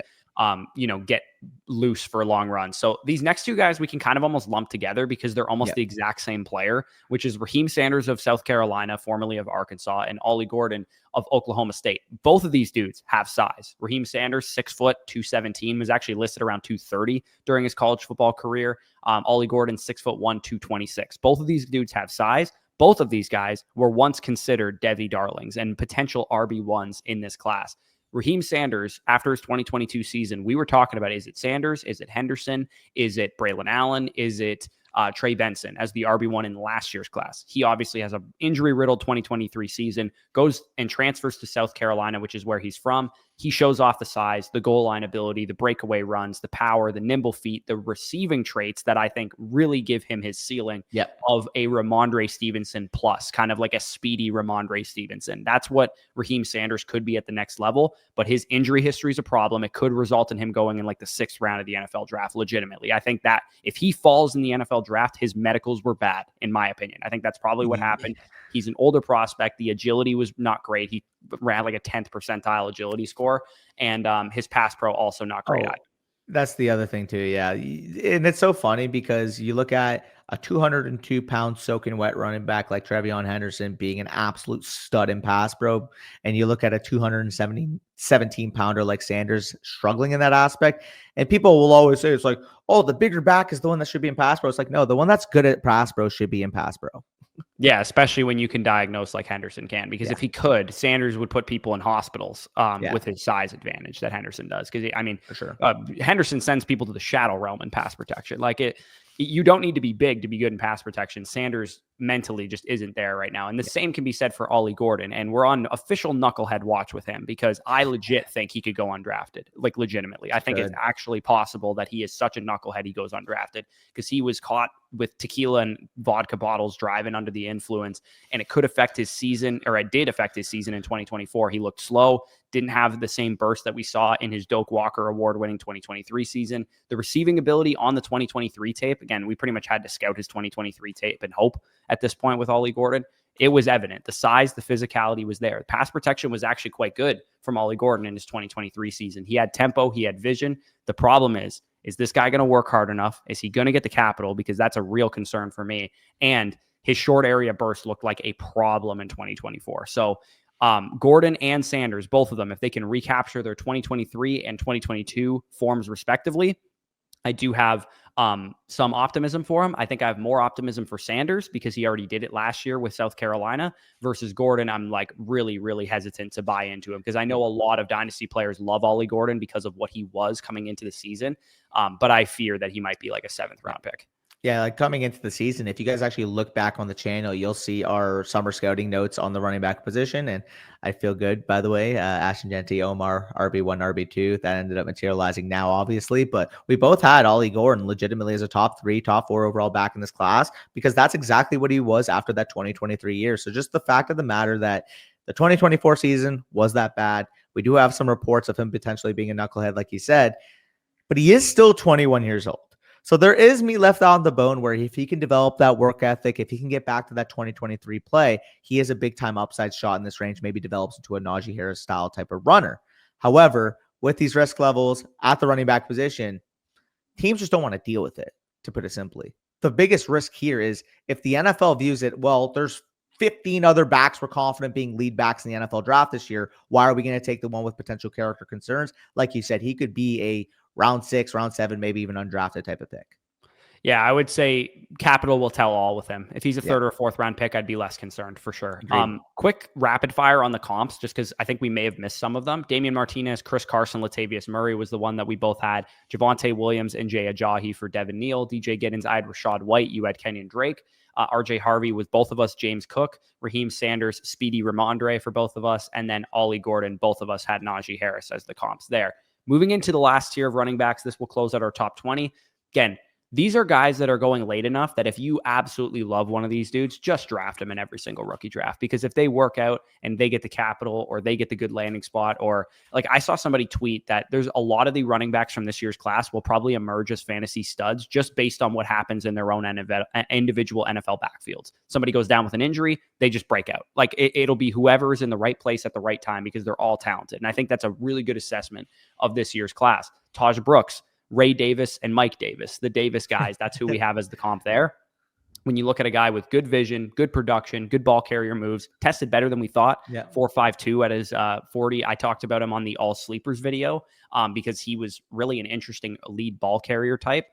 get loose for long runs. So these next 2 guys we can kind of almost lump together because they're almost the exact same player, which is Raheem Sanders of South Carolina, formerly of Arkansas, and Ollie Gordon of Oklahoma State. Both of these dudes have size. Raheem Sanders, 6 foot, 217, was actually listed around 230 during his college football career. Ollie Gordon, 6'1", 226. Both of these dudes have size. Both of these guys were once considered Devy darlings and potential RB1s in this class. Raheem Sanders, after his 2022 season, we were talking about, is it Sanders? Is it Henderson? Is it Braylon Allen? Is it Trey Benson as the RB1 in last year's class? He obviously has an injury-riddled 2023 season, goes and transfers to South Carolina, which is where he's from, he shows off the size, the goal line ability, the breakaway runs, the power, the nimble feet, the receiving traits that I think really give him his ceiling of a Ramondre Stevenson plus, kind of like a speedy Ramondre Stevenson. That's what Raheem Sanders could be at the next level, but his injury history is a problem. It could result in him going in like the 6th round of the NFL draft legitimately. I think that if he falls in the NFL draft, his medicals were bad, in my opinion. I think that's probably what happened. He's an older prospect. The agility was not great. He ran like a 10th percentile agility score, and his pass pro also not great. That's the other thing too. Yeah. And it's so funny because you look at a 202-pound soaking wet running back like Treveyon Henderson being an absolute stud in pass pro, and you look at a 217-pounder like Sanders struggling in that aspect, and people will always say it's like, oh, the bigger back is the one that should be in pass pro. It's like, no, the one that's good at pass pro should be in pass pro. Yeah, especially when you can diagnose like Henderson can, because if he could, Sanders would put people in hospitals with his size advantage that Henderson does. Because I mean, for sure, Henderson sends people to the shadow realm in pass protection. Like you don't need to be big to be good in pass protection. Sanders mentally just isn't there right now. And the same can be said for Ollie Gordon. And we're on official knucklehead watch with him because I legit think he could go undrafted, like legitimately. I think it's actually possible that he is such a knucklehead he goes undrafted because he was caught with tequila and vodka bottles driving under the influence, and it could affect his season, or it did affect his season in 2024. He looked slow, didn't have the same burst that we saw in his Doak Walker award-winning 2023 season. The receiving ability on the 2023 tape, again, we pretty much had to scout his 2023 tape and hope at this point with Ollie Gordon. It was evident. The size, the physicality was there. Pass protection was actually quite good from Ollie Gordon in his 2023 season. He had tempo, he had vision. The problem is this guy going to work hard enough? Is he going to get the capital? Because that's a real concern for me. And his short area burst looked like a problem in 2024. So Gordon and Sanders, both of them, if they can recapture their 2023 and 2022 forms respectively, I do have some optimism for him. I think I have more optimism for Sanders because he already did it last year with South Carolina versus Gordon. I'm like really, really hesitant to buy into him because I know a lot of dynasty players love Ollie Gordon because of what he was coming into the season. But I fear that he might be like a 7th round pick. Yeah, like coming into the season, if you guys actually look back on the channel, you'll see our summer scouting notes on the running back position. And I feel good, by the way, Ashton, Jeanty, Omar, RB1, RB2, that ended up materializing now, obviously. But we both had Ollie Gordon legitimately as a top 3, top 4 overall back in this class, because that's exactly what he was after that 2023 year. So just the fact of the matter that the 2024 season was that bad. We do have some reports of him potentially being a knucklehead, like he said, but he is still 21 years old. So there is meat left on the bone where if he can develop that work ethic, if he can get back to that 2023 play, he has a big time upside shot in this range, maybe develops into a Najee Harris style type of runner. However, with these risk levels at the running back position, teams just don't want to deal with it, to put it simply. The biggest risk here is if the NFL views it, well, there's 15 other backs we're confident being lead backs in the NFL draft this year. Why are we going to take the one with potential character concerns? Like you said, he could be a round 6, round 7, maybe even undrafted type of pick. Yeah, I would say capital will tell all with him. If he's a 3rd or 4th round pick, I'd be less concerned for sure. Quick rapid fire on the comps, just because I think we may have missed some of them. Damian Martinez, Chris Carson, Latavius Murray was the one that we both had. Javonte Williams and Jay Ajayi for Devin Neal. DJ Giddens, I had Rashad White. You had Kenyon Drake. RJ Harvey with both of us, James Cook, Raheem Sanders, Speedy Ramondre for both of us, and then Ollie Gordon. Both of us had Najee Harris as the comps there. Moving into the last tier of running backs, this will close out our top 20. Again, these are guys that are going late enough that if you absolutely love one of these dudes, just draft them in every single rookie draft. Because if they work out and they get the capital or they get the good landing spot, or like I saw somebody tweet that there's a lot of the running backs from this year's class will probably emerge as fantasy studs just based on what happens in their own individual NFL backfields. Somebody goes down with an injury, they just break out. Like it'll be whoever is in the right place at the right time because they're all talented. And I think that's a really good assessment of this year's class. Taj Brooks, Ray Davis, and Mike Davis, the Davis guys. That's who we have as the comp there. When you look at a guy with good vision, good production, good ball carrier moves, tested better than we thought, 4.52 at his 40. I talked about him on the All Sleepers video because he was really an interesting lead ball carrier type.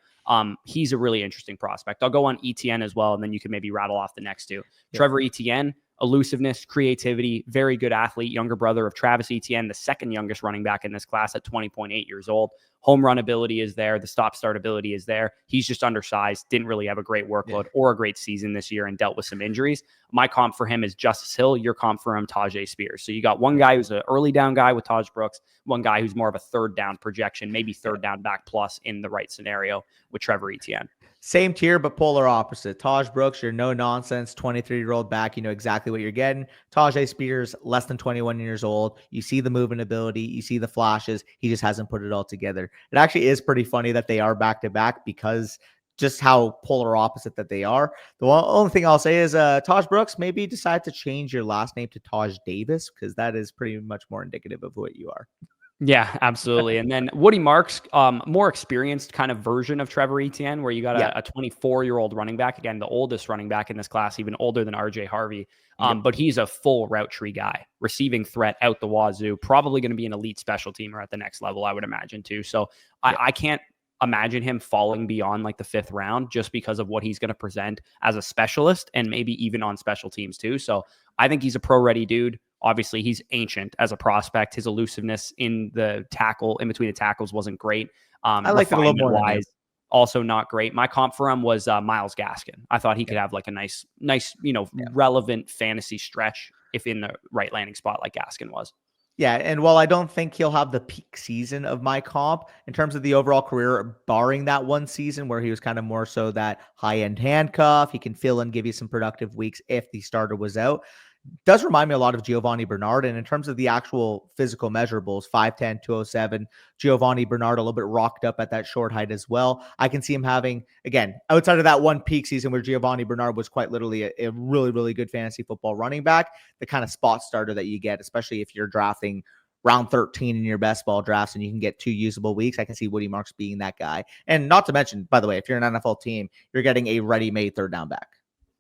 He's a really interesting prospect. I'll go on ETN as well, and then you can maybe rattle off the next two. Trevor Etienne, elusiveness, creativity, very good athlete, younger brother of Travis Etienne, the second youngest running back in this class at 20.8 years old. Home run ability is there. The stop start ability is there. He's just undersized, didn't really have a great workload or a great season this year and dealt with some injuries. My comp for him is Justice Hill. Your comp for him, Tajay Spears. So you got one guy who's an early down guy with Taj Brooks, one guy who's more of a third down projection, maybe third down back plus in the right scenario with Trevor Etienne. Same tier, but polar opposite. Taj Brooks, you're no nonsense, 23-year-old back. You know exactly what you're getting. Tajay Spears, less than 21 years old. You see the movement ability. You see the flashes. He just hasn't put it all together. It actually is pretty funny that they are back-to-back because just how polar opposite that they are. The only thing I'll say is Taj Brooks, maybe decide to change your last name to Taj Davis because that is pretty much more indicative of what you are. Yeah, absolutely. And then Woody Marks, more experienced kind of version of Trevor Etienne, where you got a 24-year-old running back, again, the oldest running back in this class, even older than RJ Harvey. But he's a full route tree guy, receiving threat out the wazoo, probably going to be an elite special teamer at the next level, I would imagine too. So I can't imagine him falling beyond like the 5th round just because of what he's going to present as a specialist and maybe even on special teams too. So I think he's a pro-ready dude. Obviously, he's ancient as a prospect. His elusiveness in the tackle, in between the tackles, wasn't great. I like it a little more wise, also not great. My comp for him was Myles Gaskin. I thought he could have like a nice, relevant fantasy stretch if in the right landing spot like Gaskin was. Yeah, and while I don't think he'll have the peak season of my comp in terms of the overall career, barring that one season where he was kind of more so that high-end handcuff, he can fill and give you some productive weeks if the starter was out. Does remind me a lot of Giovanni Bernard. And in terms of the actual physical measurables, 5'10", 207, Giovanni Bernard a little bit rocked up at that short height as well. I can see him having, again, outside of that one peak season where Giovanni Bernard was quite literally a really, really good fantasy football running back, the kind of spot starter that you get, especially if you're drafting round 13 in your best ball drafts and you can get 2 usable weeks. I can see Woody Marks being that guy. And not to mention, by the way, if you're an NFL team, you're getting a ready-made third down back.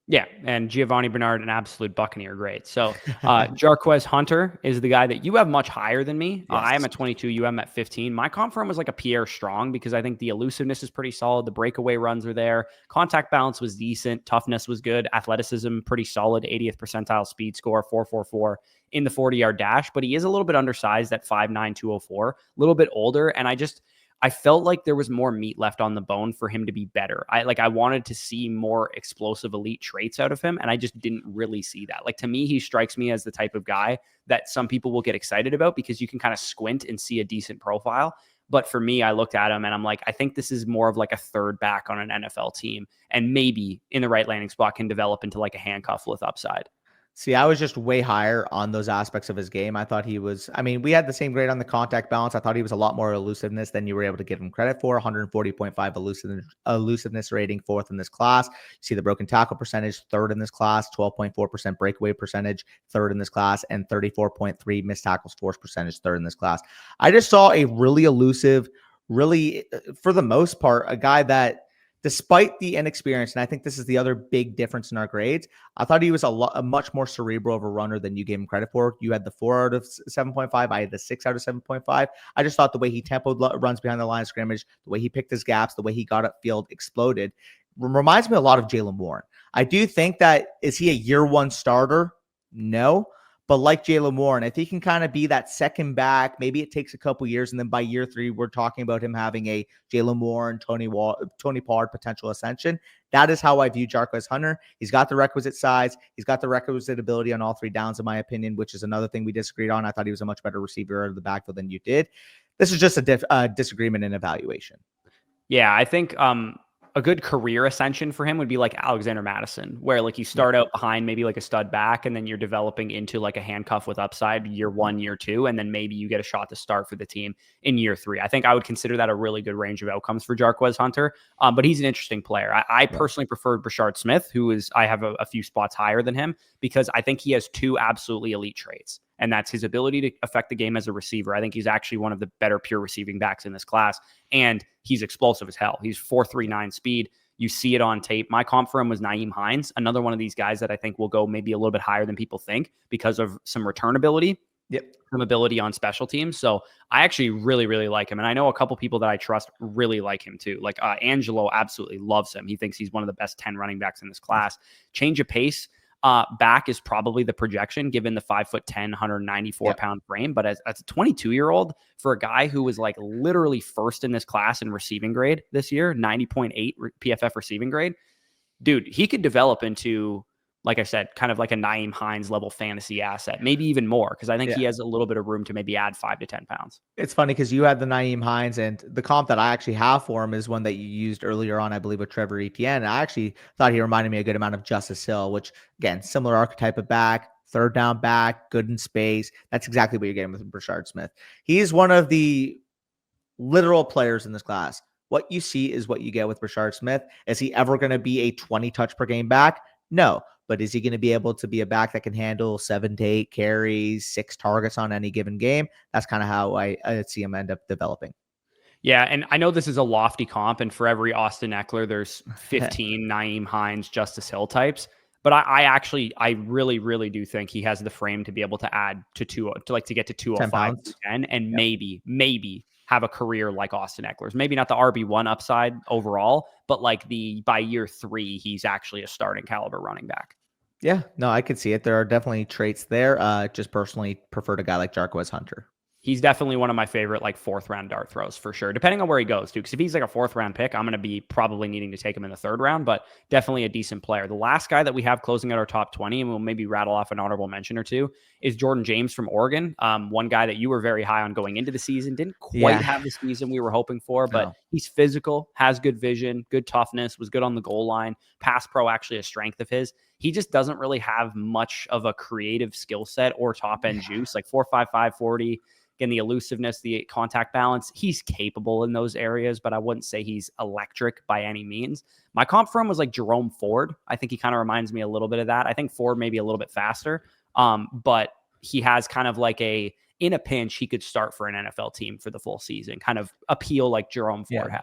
Yeah, and Giovanni Bernard, an absolute Buccaneer great. So Jarquez Hunter is the guy that you have much higher than me. Yes. I am at 22, you am at 15. My comp for him was like a Pierre Strong because I think the elusiveness is pretty solid. The breakaway runs are there. Contact balance was decent. Toughness was good. Athleticism, pretty solid. 80th percentile speed score, 4.44 in the 40-yard dash. But he is a little bit undersized at 5'9", 204, a little bit older. And I felt like there was more meat left on the bone for him to be better. I wanted to see more explosive elite traits out of him, and I just didn't really see that. Like, to me, he strikes me as the type of guy that some people will get excited about because you can kind of squint and see a decent profile. But for me, I looked at him and I'm like, I think this is more of like a third back on an NFL team, and maybe in the right landing spot can develop into like a handcuff with upside. See, I was just way higher on those aspects of his game. I thought he was, we had the same grade on the contact balance. I thought he was a lot more elusiveness than you were able to give him credit for. 140.5 elusiveness rating, 4th in this class. You see the broken tackle percentage, 3rd in this class, 12.4% breakaway percentage, 3rd in this class, and 34.3 missed tackles force percentage, 3rd in this class. I just saw a really elusive, really, for the most part, a guy that, despite the inexperience, and I think this is the other big difference in our grades, I thought he was a much more cerebral of a runner than you gave him credit for. You had the 4 out of 7.5. I had the 6 out of 7.5. I just thought the way he tempoed runs behind the line of scrimmage, the way he picked his gaps, the way he got upfield, exploded, reminds me a lot of Jaylen Warren. I do think that, is he a year 1 starter? No. But like Jaylen Warren, if he can kind of be that second back, maybe it takes a couple years, and then by year 3, we're talking about him having a Jaylen Warren, Tony Pollard potential ascension. That is how I view Jarquez Hunter. He's got the requisite size. He's got the requisite ability on all 3 downs, in my opinion, which is another thing we disagreed on. I thought he was a much better receiver out of the backfield than you did. This is just a disagreement in evaluation. Yeah, I think a good career ascension for him would be like Alexander Madison, where like you start out behind maybe like a stud back, and then you're developing into like a handcuff with upside year 1, year 2, and then maybe you get a shot to start for the team in year 3. I think I would consider that a really good range of outcomes for Jarquez Hunter. But he's an interesting player. I personally preferred Brashard Smith, I have a few spots higher than him, because I think he has 2 absolutely elite traits. And that's his ability to affect the game as a receiver. I think he's actually one of the better pure receiving backs in this class. And he's explosive as hell. He's 4.39 speed. You see it on tape. My comp for him was Nyheim Hines, another one of these guys that I think will go maybe a little bit higher than people think because of some return ability. Some ability on special teams. So I actually really, really like him. And I know a couple people that I trust really like him too. Like Angelo absolutely loves him. He thinks he's one of the best 10 running backs in this class. Change of pace. back is probably the projection given the 5'10", 194 pound frame. But as a 22-year-old, for a guy who was like literally first in this class in receiving grade this year, 90.8 PFF receiving grade, dude, he could develop into, like I said, kind of like a Nyheim Hines level fantasy asset, maybe even more, because I think he has a little bit of room to maybe add 5 to 10 pounds. It's funny because you had the Nyheim Hines, and the comp that I actually have for him is one that you used earlier on, I believe, with Trevor Etienne. I actually thought he reminded me a good amount of Justice Hill, which, again, similar archetype of back, third down back, good in space. That's exactly what you're getting with Brashard Smith. He's one of the literal players in this class. What you see is what you get with Brashard Smith. Is he ever going to be a 20 touch per game back? No. But is he going to be able to be a back that can handle 7 to 8 carries, 6 targets on any given game? That's kind of how I see him end up developing. Yeah, and I know this is a lofty comp, and for every Austin Eckler, there's 15 Nyheim Hines, Justice Hill types. But I really, really do think he has the frame to be able to add to get to 205 to 10, and maybe have a career like Austin Eckler's. Maybe not the RB1 upside overall, but like by year 3, he's actually a starting caliber running back. Yeah, no, I could see it. There are definitely traits there. Just personally preferred a guy like Jarquez Hunter. He's definitely one of my favorite, like, 4th round dart throws for sure, depending on where he goes, too. Because if he's like a 4th round pick, I'm going to be probably needing to take him in the 3rd round, but definitely a decent player. The last guy that we have closing out our top 20, and we'll maybe rattle off an honorable mention or two, is Jordan James from Oregon. One guy that you were very high on going into the season. Didn't quite have the season we were hoping for, but he's physical, has good vision, good toughness, was good on the goal line. Pass pro, actually a strength of his. He just doesn't really have much of a creative skill set or top end juice, like 4.55 40. Again, the elusiveness, the contact balance, he's capable in those areas, but I wouldn't say he's electric by any means. My comp for him was like Jerome Ford. I think he kind of reminds me a little bit of that. I think Ford maybe a little bit faster, but he has kind of like in a pinch, he could start for an NFL team for the full season, kind of appeal like Jerome Ford has.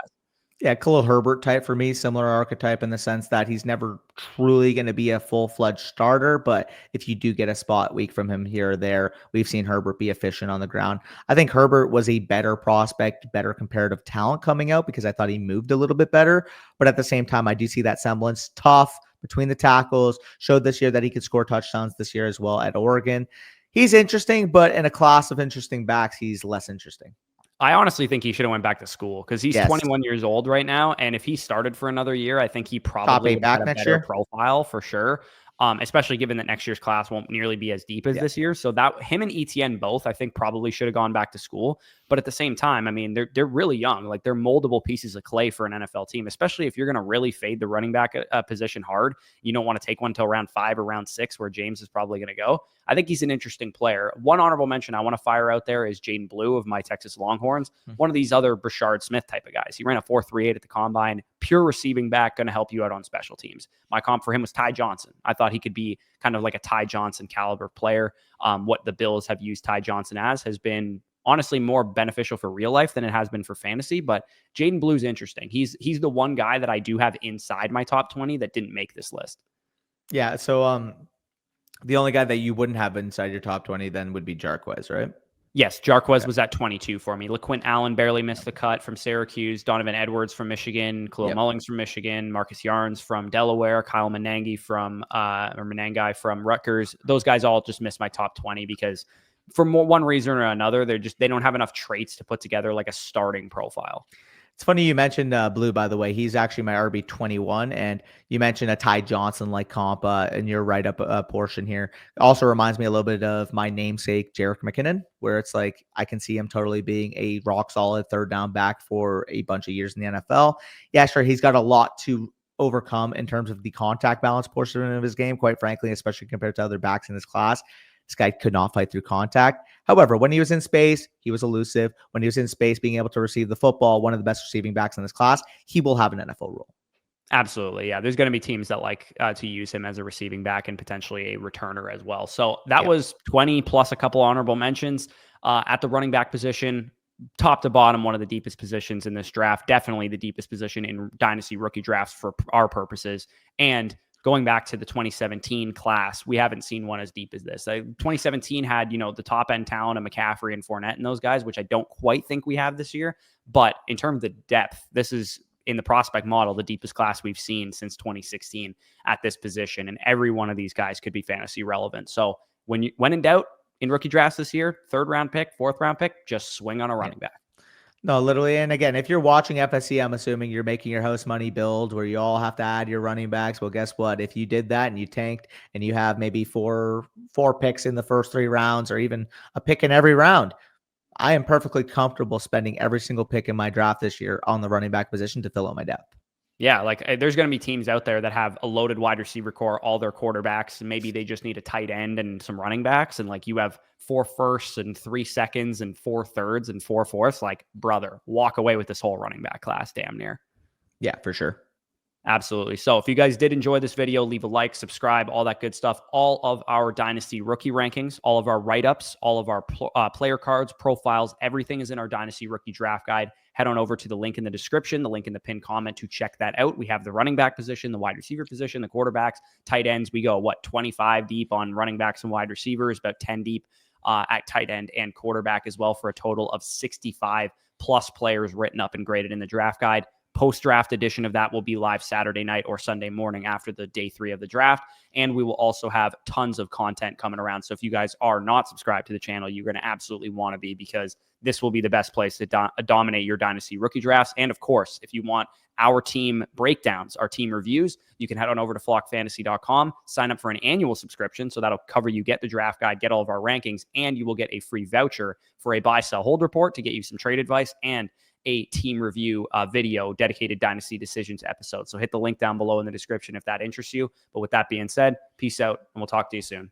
Yeah, Khalil Herbert type for me, similar archetype in the sense that he's never truly going to be a full-fledged starter, but if you do get a spot week from him here or there, we've seen Herbert be efficient on the ground. I think Herbert was a better prospect, better comparative talent coming out because I thought he moved a little bit better, but at the same time, I do see that semblance. Tough between the tackles, showed this year that he could score touchdowns this year as well at Oregon. He's interesting, but in a class of interesting backs, he's less interesting. I honestly think he should have went back to school because he's 21 years old right now. And if he started for another year, I think he probably would have a better profile for sure. Especially given that next year's class won't nearly be as deep as this year. So that him and Etienne both, I think, probably should have gone back to school. But at the same time, I mean, they're really young. Like, they're moldable pieces of clay for an NFL team, especially if you're going to really fade the running back position hard. You don't want to take one till round 5 or round 6 where James is probably going to go. I think he's an interesting player. One honorable mention I want to fire out there is Jaden Blue of my Texas Longhorns. One of these other Brashard Smith type of guys. He ran a 4.38 at the combine. Pure receiving back, going to help you out on special teams. My comp for him was Ty Johnson. I thought he could be kind of like a Ty Johnson caliber player. What the Bills have used Ty Johnson as has been honestly more beneficial for real life than it has been for fantasy. But Jaden Blue's interesting. He's the one guy that I do have inside my top 20 that didn't make this list. Yeah. So the only guy that you wouldn't have inside your top 20 then would be Jarquez, right? Yes, Jarquez was at 22 for me. LaQuint Allen barely missed the cut from Syracuse. Donovan Edwards from Michigan. Khalil Mullings from Michigan. Marcus Yarns from Delaware. Kyle Menangi from Rutgers. Those guys all just missed my top 20 because for one reason or another, they don't have enough traits to put together like a starting profile. It's funny you mentioned Blue, by the way. He's actually my RB21, and you mentioned a Ty Johnson-like comp in your write-up portion here. It also reminds me a little bit of my namesake, Jerick McKinnon, where it's like I can see him totally being a rock-solid third down back for a bunch of years in the NFL. Yeah, sure, he's got a lot to overcome in terms of the contact balance portion of his game, quite frankly, especially compared to other backs in this class. This guy could not fight through contact. However, when he was in space, he was elusive. When he was in space, being able to receive the football, one of the best receiving backs in this class, he will have an NFL role. Absolutely. Yeah. There's going to be teams that like to use him as a receiving back and potentially a returner as well. So that was 20 plus a couple honorable mentions at the running back position, top to bottom, one of the deepest positions in this draft, definitely the deepest position in Dynasty rookie drafts for our purposes. And going back to the 2017 class, we haven't seen one as deep as this. 2017 had, the top end talent of McCaffrey and Fournette and those guys, which I don't quite think we have this year. But in terms of depth, this is in the prospect model, the deepest class we've seen since 2016 at this position. And every one of these guys could be fantasy relevant. So when in doubt in rookie drafts this year, 3rd round pick, 4th round pick, just swing on a running back. No, literally. And again, if you're watching FSC, I'm assuming you're making your house money build where you all have to add your running backs. Well, guess what? If you did that and you tanked and you have maybe four picks in the first 3 rounds or even a pick in every round, I am perfectly comfortable spending every single pick in my draft this year on the running back position to fill out my depth. Yeah, like there's going to be teams out there that have a loaded wide receiver core, all their quarterbacks, and maybe they just need a tight end and some running backs. And like you have 4 firsts and 3 seconds and 4 thirds and 4 fourths. Like, brother, walk away with this whole running back class damn near. Yeah, for sure. Absolutely. So if you guys did enjoy this video, leave a like, subscribe, all that good stuff. All of our Dynasty rookie rankings, all of our write-ups, all of our player cards, profiles, everything is in our Dynasty rookie draft guide. Head on over to the link in the description, the link in the pinned comment to check that out. We have the running back position, the wide receiver position, the quarterbacks, tight ends. We go, 25 deep on running backs and wide receivers, about 10 deep at tight end and quarterback as well, for a total of 65 plus players written up and graded in the draft guide. Post-draft edition of that will be live Saturday night or Sunday morning after the day 3 of the draft. And we will also have tons of content coming around. So if you guys are not subscribed to the channel, you're going to absolutely want to be, because this will be the best place to dominate your Dynasty rookie drafts. And of course, if you want our team breakdowns, our team reviews, you can head on over to flockfantasy.com, sign up for an annual subscription. So that'll cover you, get the draft guide, get all of our rankings, and you will get a free voucher for a buy, sell, hold report to get you some trade advice and a team review video, dedicated Dynasty Decisions episode. So hit the link down below in the description if that interests you. But with that being said, peace out, and we'll talk to you soon.